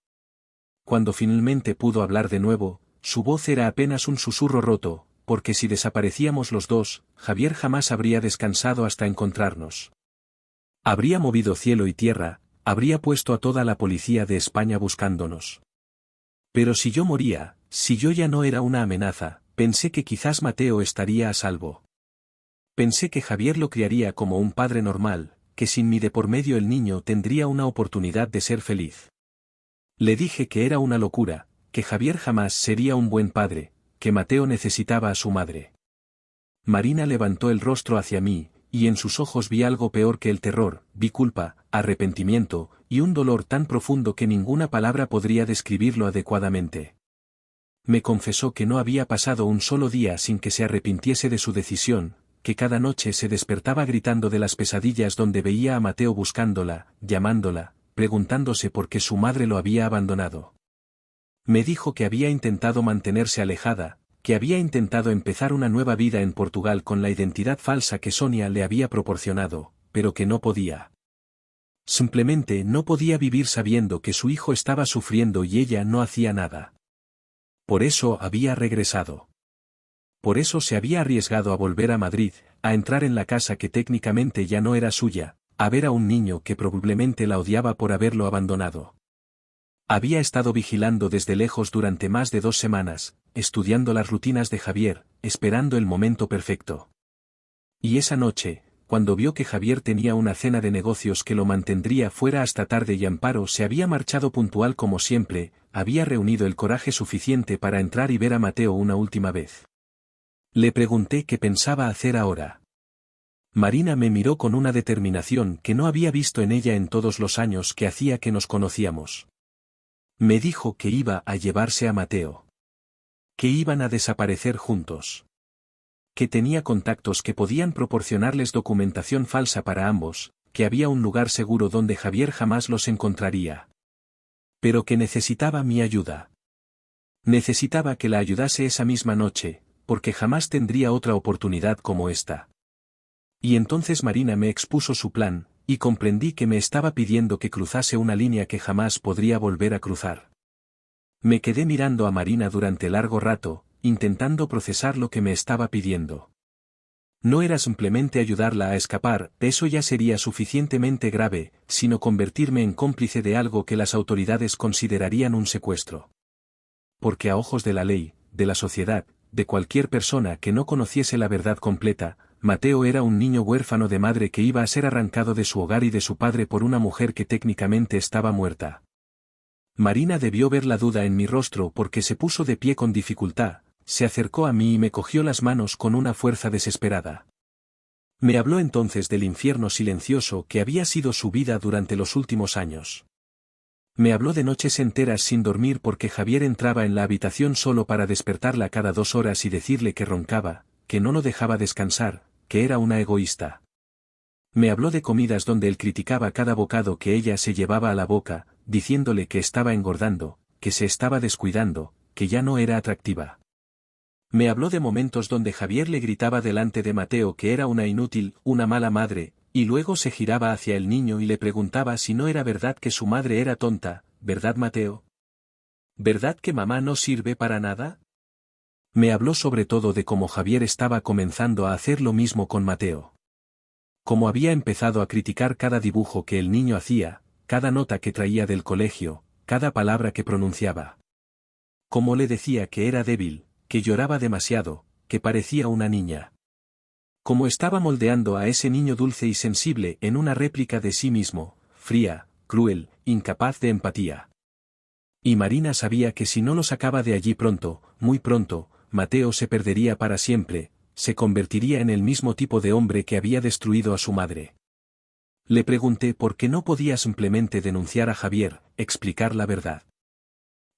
Speaker 1: Cuando finalmente pudo hablar de nuevo, su voz era apenas un susurro roto, porque si desaparecíamos los dos, Javier jamás habría descansado hasta encontrarnos. Habría movido cielo y tierra, habría puesto a toda la policía de España buscándonos. Pero si yo moría, si yo ya no era una amenaza, pensé que quizás Mateo estaría a salvo. Pensé que Javier lo criaría como un padre normal, que sin mí de por medio el niño tendría una oportunidad de ser feliz. Le dije que era una locura, que Javier jamás sería un buen padre, que Mateo necesitaba a su madre. Marina levantó el rostro hacia mí, y en sus ojos vi algo peor que el terror, vi culpa, arrepentimiento, y un dolor tan profundo que ninguna palabra podría describirlo adecuadamente. Me confesó que no había pasado un solo día sin que se arrepintiese de su decisión, que cada noche se despertaba gritando de las pesadillas donde veía a Mateo buscándola, llamándola, preguntándose por qué su madre lo había abandonado. Me dijo que había intentado mantenerse alejada, que había intentado empezar una nueva vida en Portugal con la identidad falsa que Sonia le había proporcionado, pero que no podía. Simplemente no podía vivir sabiendo que su hijo estaba sufriendo y ella no hacía nada. Por eso había regresado. Por eso se había arriesgado a volver a Madrid, a entrar en la casa que técnicamente ya no era suya, a ver a un niño que probablemente la odiaba por haberlo abandonado. Había estado vigilando desde lejos durante más de 2 semanas, estudiando las rutinas de Javier, esperando el momento perfecto. Y esa noche, cuando vio que Javier tenía una cena de negocios que lo mantendría fuera hasta tarde y Amparo se había marchado puntual como siempre, había reunido el coraje suficiente para entrar y ver a Mateo una última vez. Le pregunté qué pensaba hacer ahora. Marina me miró con una determinación que no había visto en ella en todos los años que hacía que nos conocíamos. Me dijo que iba a llevarse a Mateo. Que iban a desaparecer juntos. Que tenía contactos que podían proporcionarles documentación falsa para ambos, que había un lugar seguro donde Javier jamás los encontraría. Pero que necesitaba mi ayuda. Necesitaba que la ayudase esa misma noche, porque jamás tendría otra oportunidad como esta. Y entonces Marina me expuso su plan, y comprendí que me estaba pidiendo que cruzase una línea que jamás podría volver a cruzar. Me quedé mirando a Marina durante largo rato, intentando procesar lo que me estaba pidiendo. No era simplemente ayudarla a escapar, eso ya sería suficientemente grave, sino convertirme en cómplice de algo que las autoridades considerarían un secuestro. Porque a ojos de la ley, de la sociedad, de cualquier persona que no conociese la verdad completa, Mateo era un niño huérfano de madre que iba a ser arrancado de su hogar y de su padre por una mujer que técnicamente estaba muerta. Marina debió ver la duda en mi rostro porque se puso de pie con dificultad, se acercó a mí y me cogió las manos con una fuerza desesperada. Me habló entonces del infierno silencioso que había sido su vida durante los últimos años. Me habló de noches enteras sin dormir porque Javier entraba en la habitación solo para despertarla cada 2 horas y decirle que roncaba, que no lo dejaba descansar, que era una egoísta. Me habló de comidas donde él criticaba cada bocado que ella se llevaba a la boca, diciéndole que estaba engordando, que se estaba descuidando, que ya no era atractiva. Me habló de momentos donde Javier le gritaba delante de Mateo que era una inútil, una mala madre, y luego se giraba hacia el niño y le preguntaba si no era verdad que su madre era tonta, ¿verdad Mateo? ¿Verdad que mamá no sirve para nada? Me habló sobre todo de cómo Javier estaba comenzando a hacer lo mismo con Mateo. Cómo había empezado a criticar cada dibujo que el niño hacía, cada nota que traía del colegio, cada palabra que pronunciaba. Cómo le decía que era débil, que lloraba demasiado, que parecía una niña. Cómo estaba moldeando a ese niño dulce y sensible en una réplica de sí mismo, fría, cruel, incapaz de empatía. Y Marina sabía que si no lo sacaba de allí pronto, Mateo se perdería para siempre, se convertiría en el mismo tipo de hombre que había destruido a su madre. Le pregunté por qué no podía simplemente denunciar a Javier, explicar la verdad.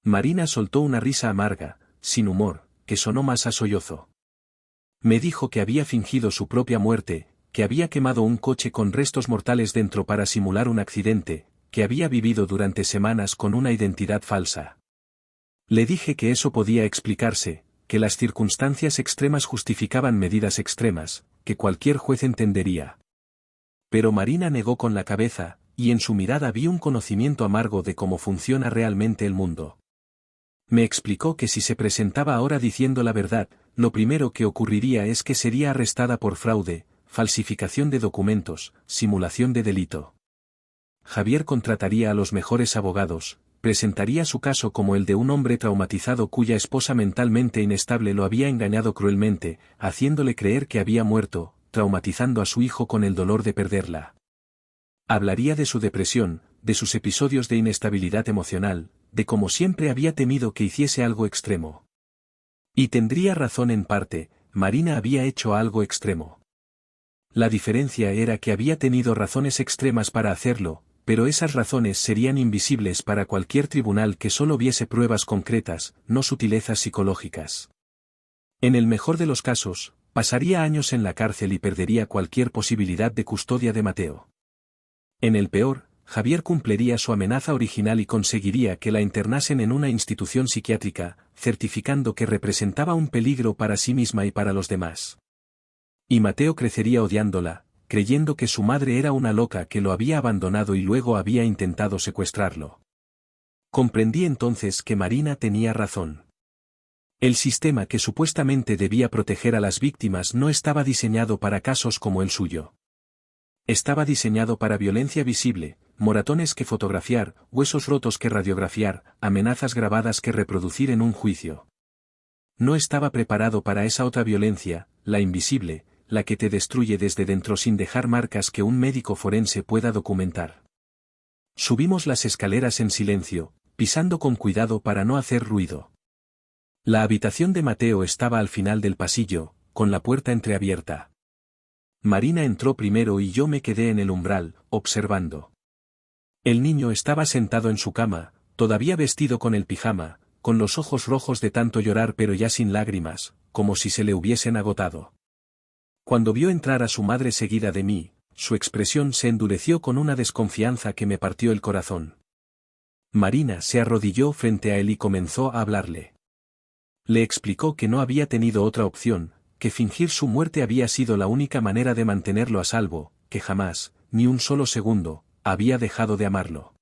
Speaker 1: Marina soltó una risa amarga, sin humor, que sonó más a sollozo. Me dijo que había fingido su propia muerte, que había quemado un coche con restos mortales dentro para simular un accidente, que había vivido durante semanas con una identidad falsa. Le dije que eso podía explicarse, que las circunstancias extremas justificaban medidas extremas, que cualquier juez entendería. Pero Marina negó con la cabeza, y en su mirada vi un conocimiento amargo de cómo funciona realmente el mundo. Me explicó que si se presentaba ahora diciendo la verdad, lo primero que ocurriría es que sería arrestada por fraude, falsificación de documentos, simulación de delito. Javier contrataría a los mejores abogados, presentaría su caso como el de un hombre traumatizado cuya esposa mentalmente inestable lo había engañado cruelmente, haciéndole creer que había muerto, traumatizando a su hijo con el dolor de perderla. Hablaría de su depresión, de sus episodios de inestabilidad emocional, de cómo siempre había temido que hiciese algo extremo. Y tendría razón en parte, Marina había hecho algo extremo. La diferencia era que había tenido razones extremas para hacerlo, pero esas razones serían invisibles para cualquier tribunal que solo viese pruebas concretas, no sutilezas psicológicas. En el mejor de los casos, pasaría años en la cárcel y perdería cualquier posibilidad de custodia de Mateo. En el peor, Javier cumpliría su amenaza original y conseguiría que la internasen en una institución psiquiátrica, certificando que representaba un peligro para sí misma y para los demás. Y Mateo crecería odiándola, creyendo que su madre era una loca que lo había abandonado y luego había intentado secuestrarlo. Comprendí entonces que Marina tenía razón. El sistema que supuestamente debía proteger a las víctimas no estaba diseñado para casos como el suyo. Estaba diseñado para violencia visible, moratones que fotografiar, huesos rotos que radiografiar, amenazas grabadas que reproducir en un juicio. No estaba preparado para esa otra violencia, la invisible, la que te destruye desde dentro sin dejar marcas que un médico forense pueda documentar. Subimos las escaleras en silencio, pisando con cuidado para no hacer ruido. La habitación de Mateo estaba al final del pasillo, con la puerta entreabierta. Marina entró primero y yo me quedé en el umbral, observando. El niño estaba sentado en su cama, todavía vestido con el pijama, con los ojos rojos de tanto llorar pero ya sin lágrimas, como si se le hubiesen agotado. Cuando vio entrar a su madre seguida de mí, su expresión se endureció con una desconfianza que me partió el corazón. Marina se arrodilló frente a él y comenzó a hablarle. Le explicó que no había tenido otra opción, que fingir su muerte había sido la única manera de mantenerlo a salvo, que jamás, ni un solo segundo, había dejado de amarlo.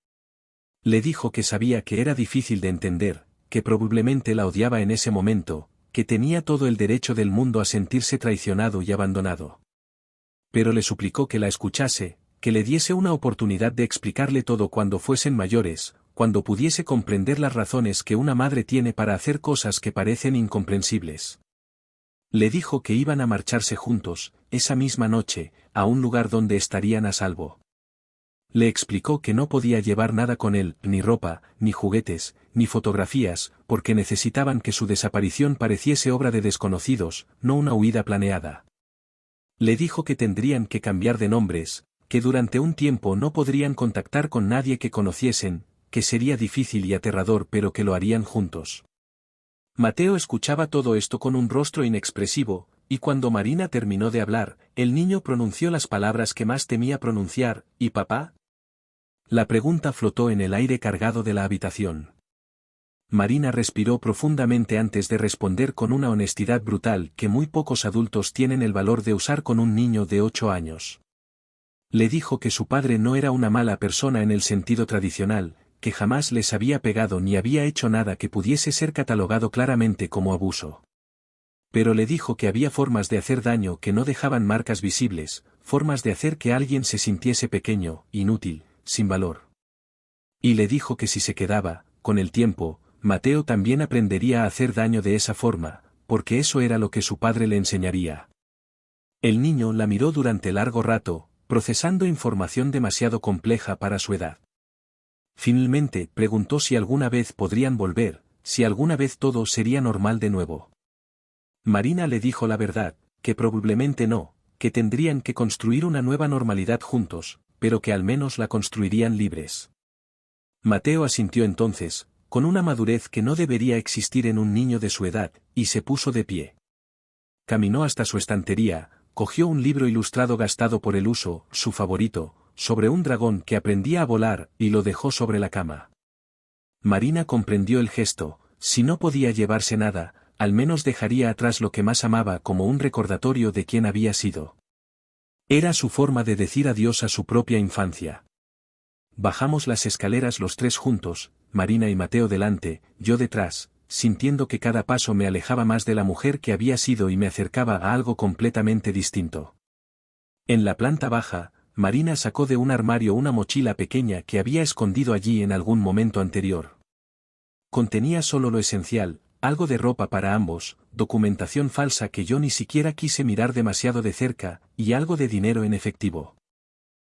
Speaker 1: Le dijo que sabía que era difícil de entender, que probablemente la odiaba en ese momento, que tenía todo el derecho del mundo a sentirse traicionado y abandonado. Pero le suplicó que la escuchase, que le diese una oportunidad de explicarle todo cuando fuesen mayores, cuando pudiese comprender las razones que una madre tiene para hacer cosas que parecen incomprensibles. Le dijo que iban a marcharse juntos, esa misma noche, a un lugar donde estarían a salvo. Le explicó que no podía llevar nada con él, ni ropa, ni juguetes, ni fotografías, porque necesitaban que su desaparición pareciese obra de desconocidos, no una huida planeada. Le dijo que tendrían que cambiar de nombres, que durante un tiempo no podrían contactar con nadie que conociesen, que sería difícil y aterrador pero que lo harían juntos. Mateo escuchaba todo esto con un rostro inexpresivo, y cuando Marina terminó de hablar, el niño pronunció las palabras que más temía pronunciar, ¿y papá? La pregunta flotó en el aire cargado de la habitación. Marina respiró profundamente antes de responder con una honestidad brutal que muy pocos adultos tienen el valor de usar con un niño de 8 años. Le dijo que su padre no era una mala persona en el sentido tradicional, que jamás les había pegado ni había hecho nada que pudiese ser catalogado claramente como abuso. Pero le dijo que había formas de hacer daño que no dejaban marcas visibles, formas de hacer que alguien se sintiese pequeño, inútil, sin valor. Y le dijo que si se quedaba, con el tiempo, Mateo también aprendería a hacer daño de esa forma, porque eso era lo que su padre le enseñaría. El niño la miró durante largo rato, procesando información demasiado compleja para su edad. Finalmente preguntó si alguna vez podrían volver, si alguna vez todo sería normal de nuevo. Marina le dijo la verdad, que probablemente no, que tendrían que construir una nueva normalidad juntos, pero que al menos la construirían libres. Mateo asintió entonces, con una madurez que no debería existir en un niño de su edad, y se puso de pie. Caminó hasta su estantería, cogió un libro ilustrado gastado por el uso, su favorito, sobre un dragón que aprendía a volar, y lo dejó sobre la cama. Marina comprendió el gesto, si no podía llevarse nada, al menos dejaría atrás lo que más amaba como un recordatorio de quién había sido. Era su forma de decir adiós a su propia infancia. Bajamos las escaleras los tres juntos, Marina y Mateo delante, yo detrás, sintiendo que cada paso me alejaba más de la mujer que había sido y me acercaba a algo completamente distinto. En la planta baja, Marina sacó de un armario una mochila pequeña que había escondido allí en algún momento anterior. Contenía solo lo esencial, algo de ropa para ambos, documentación falsa que yo ni siquiera quise mirar demasiado de cerca, y algo de dinero en efectivo.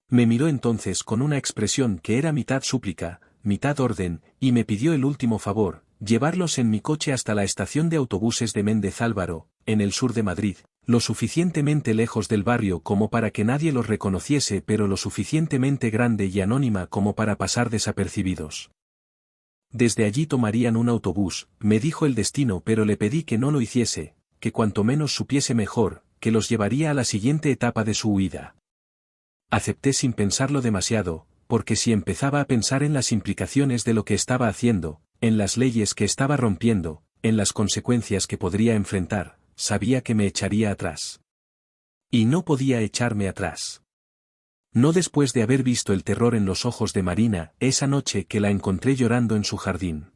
Speaker 1: Me miró entonces con una expresión que era mitad súplica, mitad orden, y me pidió el último favor, llevarlos en mi coche hasta la estación de autobuses de Méndez Álvaro, en el sur de Madrid, lo suficientemente lejos del barrio como para que nadie los reconociese pero lo suficientemente grande y anónima como para pasar desapercibidos. Desde allí tomarían un autobús, me dijo el destino pero le pedí que no lo hiciese, que cuanto menos supiese mejor, que los llevaría a la siguiente etapa de su huida. Acepté sin pensarlo demasiado, porque si empezaba a pensar en las implicaciones de lo que estaba haciendo, en las leyes que estaba rompiendo, en las consecuencias que podría enfrentar, sabía que me echaría atrás. Y no podía echarme atrás. No después de haber visto el terror en los ojos de Marina esa noche que la encontré llorando en su jardín.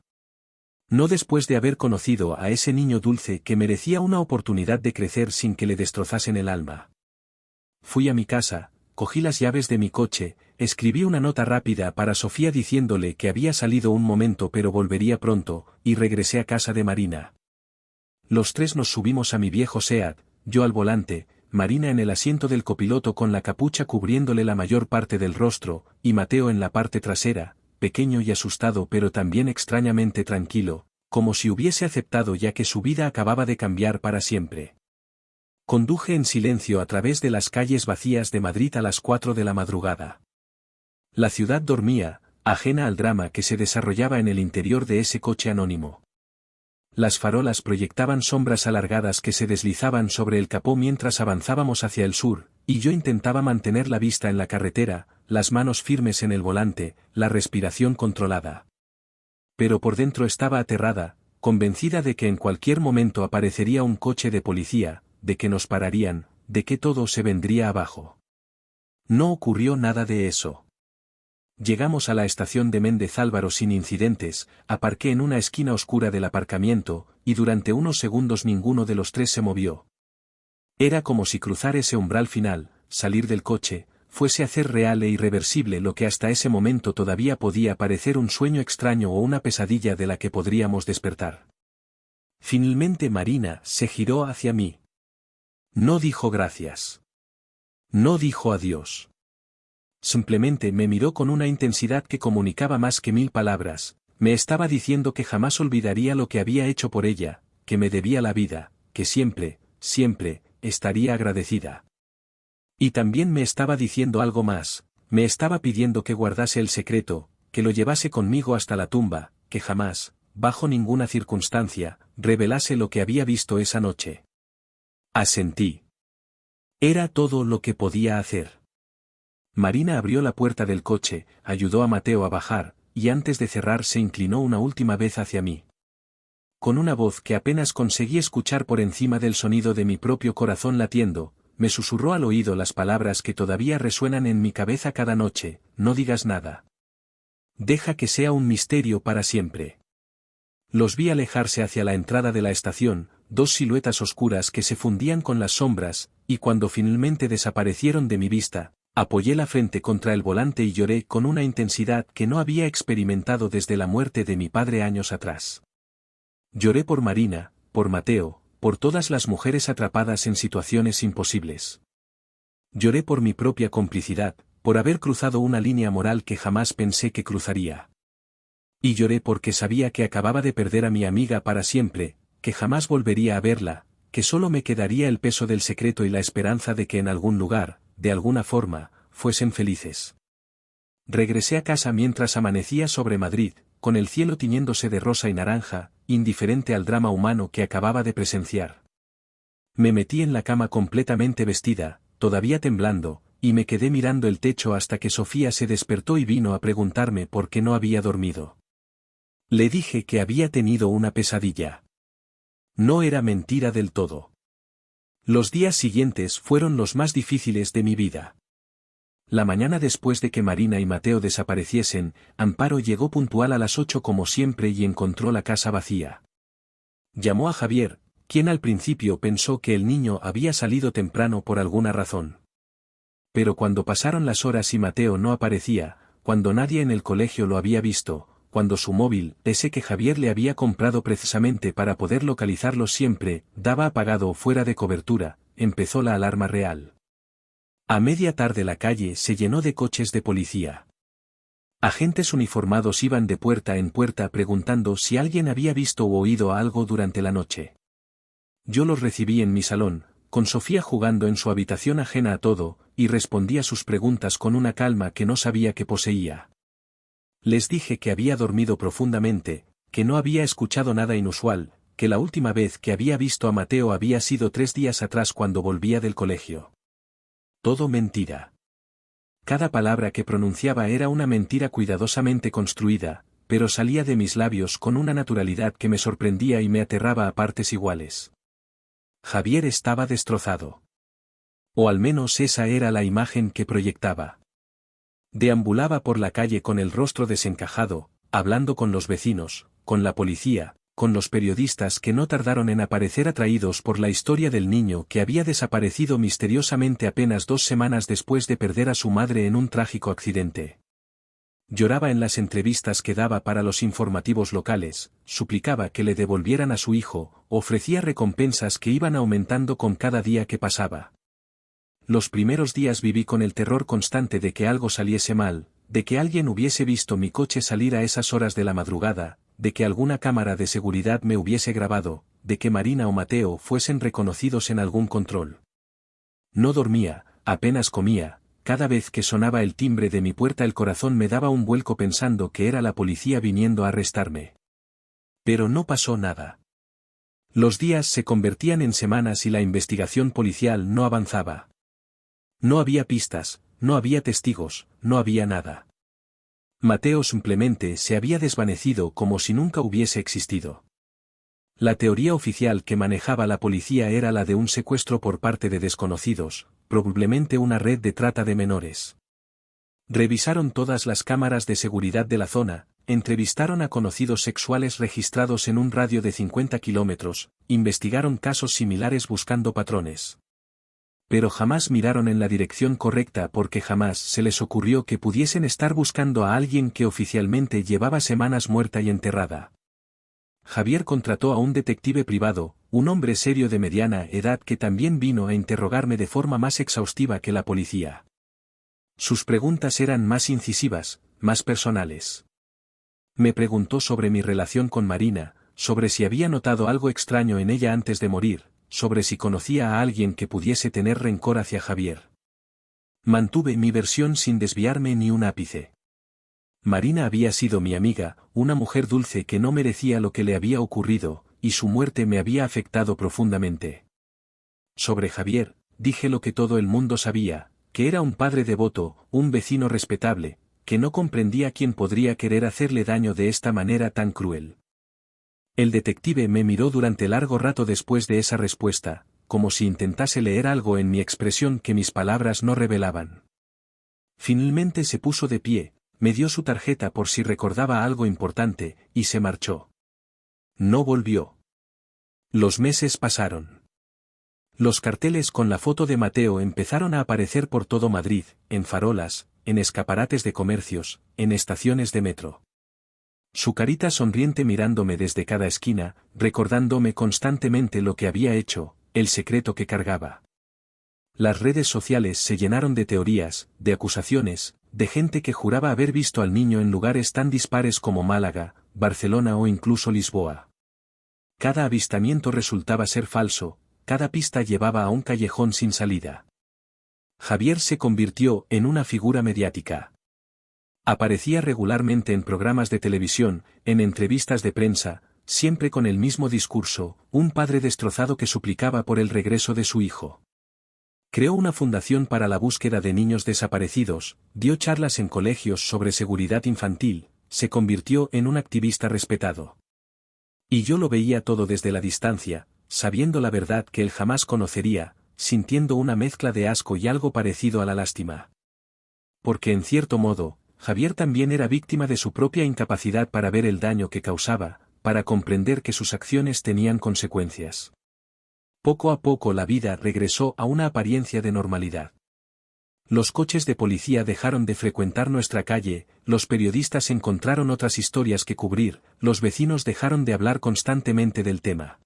Speaker 1: No después de haber conocido a ese niño dulce que merecía una oportunidad de crecer sin que le destrozasen el alma. Fui a mi casa, cogí las llaves de mi coche, escribí una nota rápida para Sofía diciéndole que había salido un momento pero volvería pronto, y regresé a casa de Marina. Los tres nos subimos a mi viejo Seat, yo al volante, Marina en el asiento del copiloto con la capucha cubriéndole la mayor parte del rostro, y Mateo en la parte trasera, pequeño y asustado pero también extrañamente tranquilo, como si hubiese aceptado ya que su vida acababa de cambiar para siempre. Conduje en silencio a través de las calles vacías de Madrid a las 4 de la madrugada. La ciudad dormía, ajena al drama que se desarrollaba en el interior de ese coche anónimo. Las farolas proyectaban sombras alargadas que se deslizaban sobre el capó mientras avanzábamos hacia el sur, y yo intentaba mantener la vista en la carretera, las manos firmes en el volante, la respiración controlada. Pero por dentro estaba aterrada, convencida de que en cualquier momento aparecería un coche de policía, de que nos pararían, de que todo se vendría abajo. No ocurrió nada de eso. Llegamos a la estación de Méndez Álvaro sin incidentes, aparqué en una esquina oscura del aparcamiento, y durante unos segundos ninguno de los tres se movió. Era como si cruzar ese umbral final, salir del coche, fuese a hacer real e irreversible lo que hasta ese momento todavía podía parecer un sueño extraño o una pesadilla de la que podríamos despertar. Finalmente Marina se giró hacia mí. No dijo gracias. No dijo adiós. Simplemente me miró con una intensidad que comunicaba más que 1000 palabras, me estaba diciendo que jamás olvidaría lo que había hecho por ella, que me debía la vida, que siempre, siempre, estaría agradecida. Y también me estaba diciendo algo más, me estaba pidiendo que guardase el secreto, que lo llevase conmigo hasta la tumba, que jamás, bajo ninguna circunstancia, revelase lo que había visto esa noche. Asentí. Era todo lo que podía hacer. Marina abrió la puerta del coche, ayudó a Mateo a bajar, y antes de cerrar se inclinó una última vez hacia mí. Con una voz que apenas conseguí escuchar por encima del sonido de mi propio corazón latiendo, me susurró al oído las palabras que todavía resuenan en mi cabeza cada noche: no digas nada. Deja que sea un misterio para siempre. Los vi alejarse hacia la entrada de la estación, dos siluetas oscuras que se fundían con las sombras, y cuando finalmente desaparecieron de mi vista, apoyé la frente contra el volante y lloré con una intensidad que no había experimentado desde la muerte de mi padre años atrás. Lloré por Marina, por Mateo, por todas las mujeres atrapadas en situaciones imposibles. Lloré por mi propia complicidad, por haber cruzado una línea moral que jamás pensé que cruzaría. Y lloré porque sabía que acababa de perder a mi amiga para siempre, que jamás volvería a verla, que solo me quedaría el peso del secreto y la esperanza de que en algún lugar, de alguna forma, fuesen felices. Regresé a casa mientras amanecía sobre Madrid, con el cielo tiñéndose de rosa y naranja, indiferente al drama humano que acababa de presenciar. Me metí en la cama completamente vestida, todavía temblando, y me quedé mirando el techo hasta que Sofía se despertó y vino a preguntarme por qué no había dormido. Le dije que había tenido una pesadilla. No era mentira del todo. Los días siguientes fueron los más difíciles de mi vida. La mañana después de que Marina y Mateo desapareciesen, Amparo llegó puntual a las 8 como siempre y encontró la casa vacía. Llamó a Javier, quien al principio pensó que el niño había salido temprano por alguna razón. Pero cuando pasaron las horas y Mateo no aparecía, cuando nadie en el colegio lo había visto, cuando su móvil, ese que Javier le había comprado precisamente para poder localizarlo siempre, daba apagado o fuera de cobertura, empezó la alarma real. A media tarde la calle se llenó de coches de policía. Agentes uniformados iban de puerta en puerta preguntando si alguien había visto o oído algo durante la noche. Yo los recibí en mi salón, con Sofía jugando en su habitación ajena a todo, y respondí a sus preguntas con una calma que no sabía que poseía. Les dije que había dormido profundamente, que no había escuchado nada inusual, que la última vez que había visto a Mateo había sido 3 días atrás cuando volvía del colegio. Todo mentira. Cada palabra que pronunciaba era una mentira cuidadosamente construida, pero salía de mis labios con una naturalidad que me sorprendía y me aterraba a partes iguales. Javier estaba destrozado. O al menos esa era la imagen que proyectaba. Deambulaba por la calle con el rostro desencajado, hablando con los vecinos, con la policía, con los periodistas que no tardaron en aparecer atraídos por la historia del niño que había desaparecido misteriosamente apenas 2 semanas después de perder a su madre en un trágico accidente. Lloraba en las entrevistas que daba para los informativos locales, suplicaba que le devolvieran a su hijo, ofrecía recompensas que iban aumentando con cada día que pasaba. Los primeros días viví con el terror constante de que algo saliese mal, de que alguien hubiese visto mi coche salir a esas horas de la madrugada, de que alguna cámara de seguridad me hubiese grabado, de que Marina o Mateo fuesen reconocidos en algún control. No dormía, apenas comía, cada vez que sonaba el timbre de mi puerta el corazón me daba un vuelco pensando que era la policía viniendo a arrestarme. Pero no pasó nada. Los días se convertían en semanas y la investigación policial no avanzaba. No había pistas, no había testigos, no había nada. Mateo simplemente se había desvanecido como si nunca hubiese existido. La teoría oficial que manejaba la policía era la de un secuestro por parte de desconocidos, probablemente una red de trata de menores. Revisaron todas las cámaras de seguridad de la zona, entrevistaron a conocidos sexuales registrados en un radio de 50 kilómetros, investigaron casos similares buscando patrones. Pero jamás miraron en la dirección correcta porque jamás se les ocurrió que pudiesen estar buscando a alguien que oficialmente llevaba semanas muerta y enterrada. Javier contrató a un detective privado, un hombre serio de mediana edad que también vino a interrogarme de forma más exhaustiva que la policía. Sus preguntas eran más incisivas, más personales. Me preguntó sobre mi relación con Marina, sobre si había notado algo extraño en ella antes de morir, sobre si conocía a alguien que pudiese tener rencor hacia Javier. Mantuve mi versión sin desviarme ni un ápice. Marina había sido mi amiga, una mujer dulce que no merecía lo que le había ocurrido, y su muerte me había afectado profundamente. Sobre Javier, dije lo que todo el mundo sabía, que era un padre devoto, un vecino respetable, que no comprendía quién podría querer hacerle daño de esta manera tan cruel. El detective me miró durante largo rato después de esa respuesta, como si intentase leer algo en mi expresión que mis palabras no revelaban. Finalmente se puso de pie, me dio su tarjeta por si recordaba algo importante, y se marchó. No volvió. Los meses pasaron. Los carteles con la foto de Mateo empezaron a aparecer por todo Madrid, en farolas, en escaparates de comercios, en estaciones de metro. Su carita sonriente mirándome desde cada esquina, recordándome constantemente lo que había hecho, el secreto que cargaba. Las redes sociales se llenaron de teorías, de acusaciones, de gente que juraba haber visto al niño en lugares tan dispares como Málaga, Barcelona o incluso Lisboa. Cada avistamiento resultaba ser falso, cada pista llevaba a un callejón sin salida. Javier se convirtió en una figura mediática. Aparecía regularmente en programas de televisión, en entrevistas de prensa, siempre con el mismo discurso, un padre destrozado que suplicaba por el regreso de su hijo. Creó una fundación para la búsqueda de niños desaparecidos, dio charlas en colegios sobre seguridad infantil, se convirtió en un activista respetado. Y yo lo veía todo desde la distancia, sabiendo la verdad que él jamás conocería, sintiendo una mezcla de asco y algo parecido a la lástima. Porque en cierto modo, Javier también era víctima de su propia incapacidad para ver el daño que causaba, para comprender que sus acciones tenían consecuencias. Poco a poco la vida regresó a una apariencia de normalidad. Los coches de policía dejaron de frecuentar nuestra calle, los periodistas encontraron otras historias que cubrir, los vecinos dejaron de hablar constantemente del tema.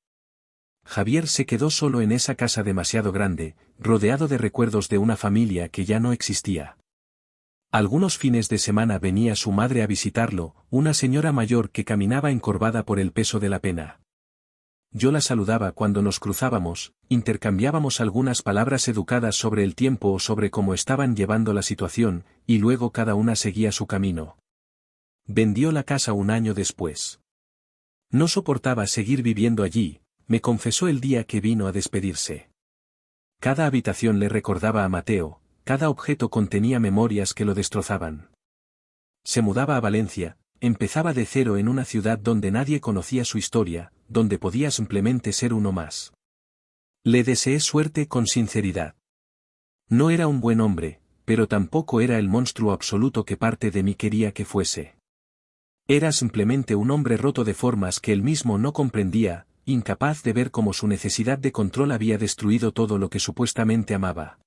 Speaker 1: Javier se quedó solo en esa casa demasiado grande, rodeado de recuerdos de una familia que ya no existía. Algunos fines de semana venía su madre a visitarlo, una señora mayor que caminaba encorvada por el peso de la pena. Yo la saludaba cuando nos cruzábamos, intercambiábamos algunas palabras educadas sobre el tiempo o sobre cómo estaban llevando la situación, y luego cada una seguía su camino. Vendió la casa un año después. No soportaba seguir viviendo allí, me confesó el día que vino a despedirse. Cada habitación le recordaba a Mateo, cada objeto contenía memorias que lo destrozaban. Se mudaba a Valencia, empezaba de cero en una ciudad donde nadie conocía su historia, donde podía simplemente ser uno más. Le deseé suerte con sinceridad. No era un buen hombre, pero tampoco era el monstruo absoluto que parte de mí quería que fuese. Era simplemente un hombre roto de formas que él mismo no comprendía, incapaz de ver cómo su necesidad de control había destruido todo lo que supuestamente amaba.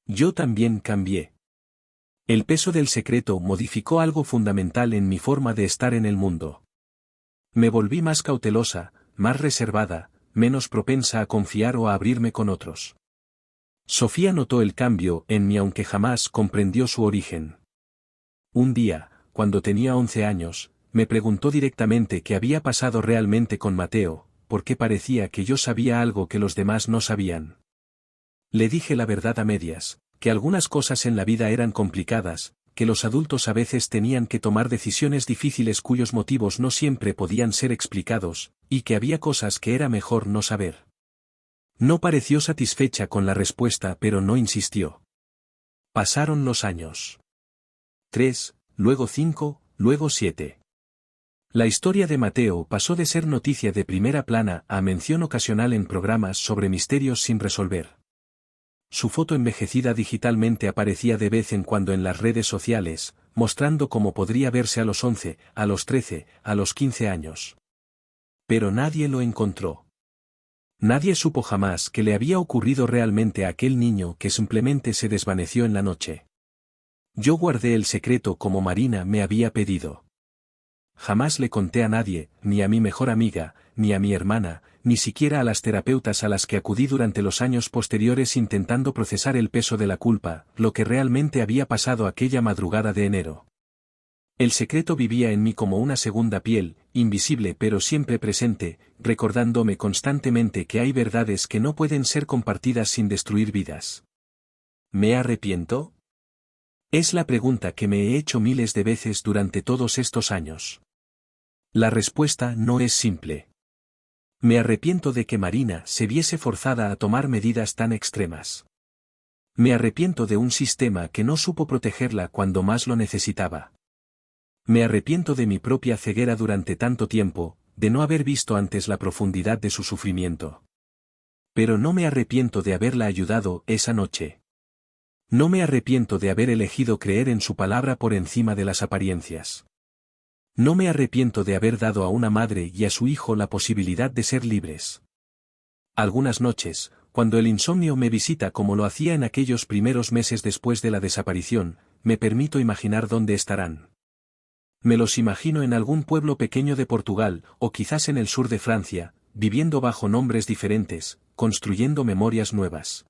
Speaker 1: Yo también cambié. El peso del secreto modificó algo fundamental en mi forma de estar en el mundo. Me volví más cautelosa, más reservada, menos propensa a confiar o a abrirme con otros. Sofía notó el cambio en mí aunque jamás comprendió su origen. Un día, cuando tenía 11 años, me preguntó directamente qué había pasado realmente con Mateo, porque parecía que yo sabía algo que los demás no sabían. Le dije la verdad a medias, que algunas cosas en la vida eran complicadas, que los adultos a veces tenían que tomar decisiones difíciles cuyos motivos no siempre podían ser explicados, y que había cosas que era mejor no saber. No pareció satisfecha con la respuesta pero no insistió. Pasaron los años. 3, luego 5, luego 7. La historia de Mateo pasó de ser noticia de primera plana a mención ocasional en programas sobre misterios sin resolver. Su foto envejecida digitalmente aparecía de vez en cuando en las redes sociales, mostrando cómo podría verse a los 11, a los 13, a los 15 años. Pero nadie lo encontró. Nadie supo jamás qué le había ocurrido realmente a aquel niño que simplemente se desvaneció en la noche. Yo guardé el secreto como Marina me había pedido. Jamás le conté a nadie, ni a mi mejor amiga, ni a mi hermana, ni siquiera a las terapeutas a las que acudí durante los años posteriores intentando procesar el peso de la culpa, lo que realmente había pasado aquella madrugada de enero. El secreto vivía en mí como una segunda piel, invisible pero siempre presente, recordándome constantemente que hay verdades que no pueden ser compartidas sin destruir vidas. ¿Me arrepiento? Es la pregunta que me he hecho miles de veces durante todos estos años. La respuesta no es simple. Me arrepiento de que Marina se viese forzada a tomar medidas tan extremas. Me arrepiento de un sistema que no supo protegerla cuando más lo necesitaba. Me arrepiento de mi propia ceguera durante tanto tiempo, de no haber visto antes la profundidad de su sufrimiento. Pero no me arrepiento de haberla ayudado esa noche. No me arrepiento de haber elegido creer en su palabra por encima de las apariencias. No me arrepiento de haber dado a una madre y a su hijo la posibilidad de ser libres. Algunas noches, cuando el insomnio me visita como lo hacía en aquellos primeros meses después de la desaparición, me permito imaginar dónde estarán. Me los imagino en algún pueblo pequeño de Portugal, o quizás en el sur de Francia, viviendo bajo nombres diferentes, construyendo memorias nuevas.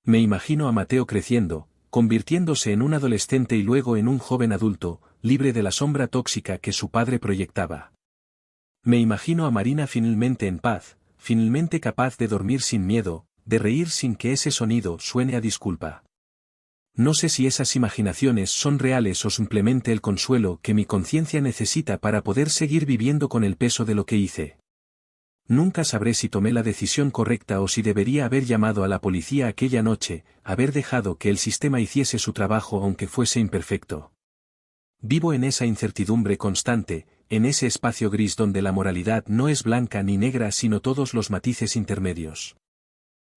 Speaker 1: Me imagino a Mateo creciendo, convirtiéndose en un adolescente y luego en un joven adulto, libre de la sombra tóxica que su padre proyectaba. Me imagino a Marina finalmente en paz, finalmente capaz de dormir sin miedo, de reír sin que ese sonido suene a disculpa. No sé si esas imaginaciones son reales o simplemente el consuelo que mi conciencia necesita para poder seguir viviendo con el peso de lo que hice. Nunca sabré si tomé la decisión correcta o si debería haber llamado a la policía aquella noche, haber dejado que el sistema hiciese su trabajo aunque fuese imperfecto. Vivo en esa incertidumbre constante, en ese espacio gris donde la moralidad no es blanca ni negra sino todos los matices intermedios.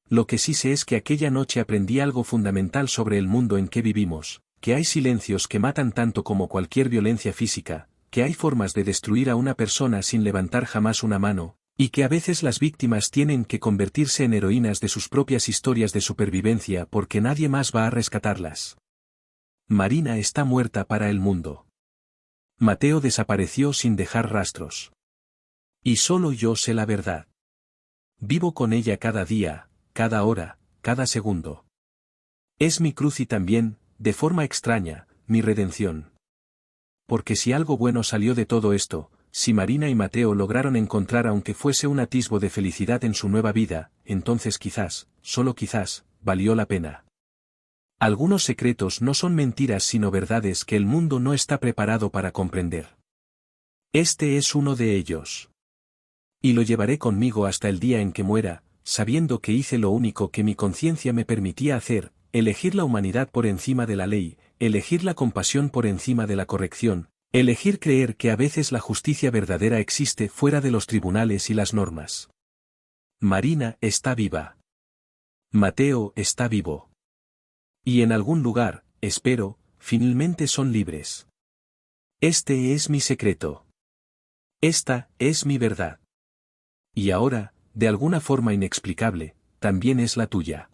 Speaker 1: Lo que sí sé es que aquella noche aprendí algo fundamental sobre el mundo en que vivimos, que hay silencios que matan tanto como cualquier violencia física, que hay formas de destruir a una persona sin levantar jamás una mano, y que a veces las víctimas tienen que convertirse en heroínas de sus propias historias de supervivencia porque nadie más va a rescatarlas. Marina está muerta para el mundo. Mateo desapareció sin dejar rastros. Y solo yo sé la verdad. Vivo con ella cada día, cada hora, cada segundo. Es mi cruz y también, de forma extraña, mi redención. Porque si algo bueno salió de todo esto, si Marina y Mateo lograron encontrar aunque fuese un atisbo de felicidad en su nueva vida, entonces quizás, solo quizás, valió la pena. Algunos secretos no son mentiras sino verdades que el mundo no está preparado para comprender. Este es uno de ellos. Y lo llevaré conmigo hasta el día en que muera, sabiendo que hice lo único que mi conciencia me permitía hacer, elegir la humanidad por encima de la ley, elegir la compasión por encima de la corrección, elegir creer que a veces la justicia verdadera existe fuera de los tribunales y las normas. Marina está viva. Mateo está vivo. Y en algún lugar, espero, finalmente son libres. Este es mi secreto. Esta es mi verdad. Y ahora, de alguna forma inexplicable, también es la tuya.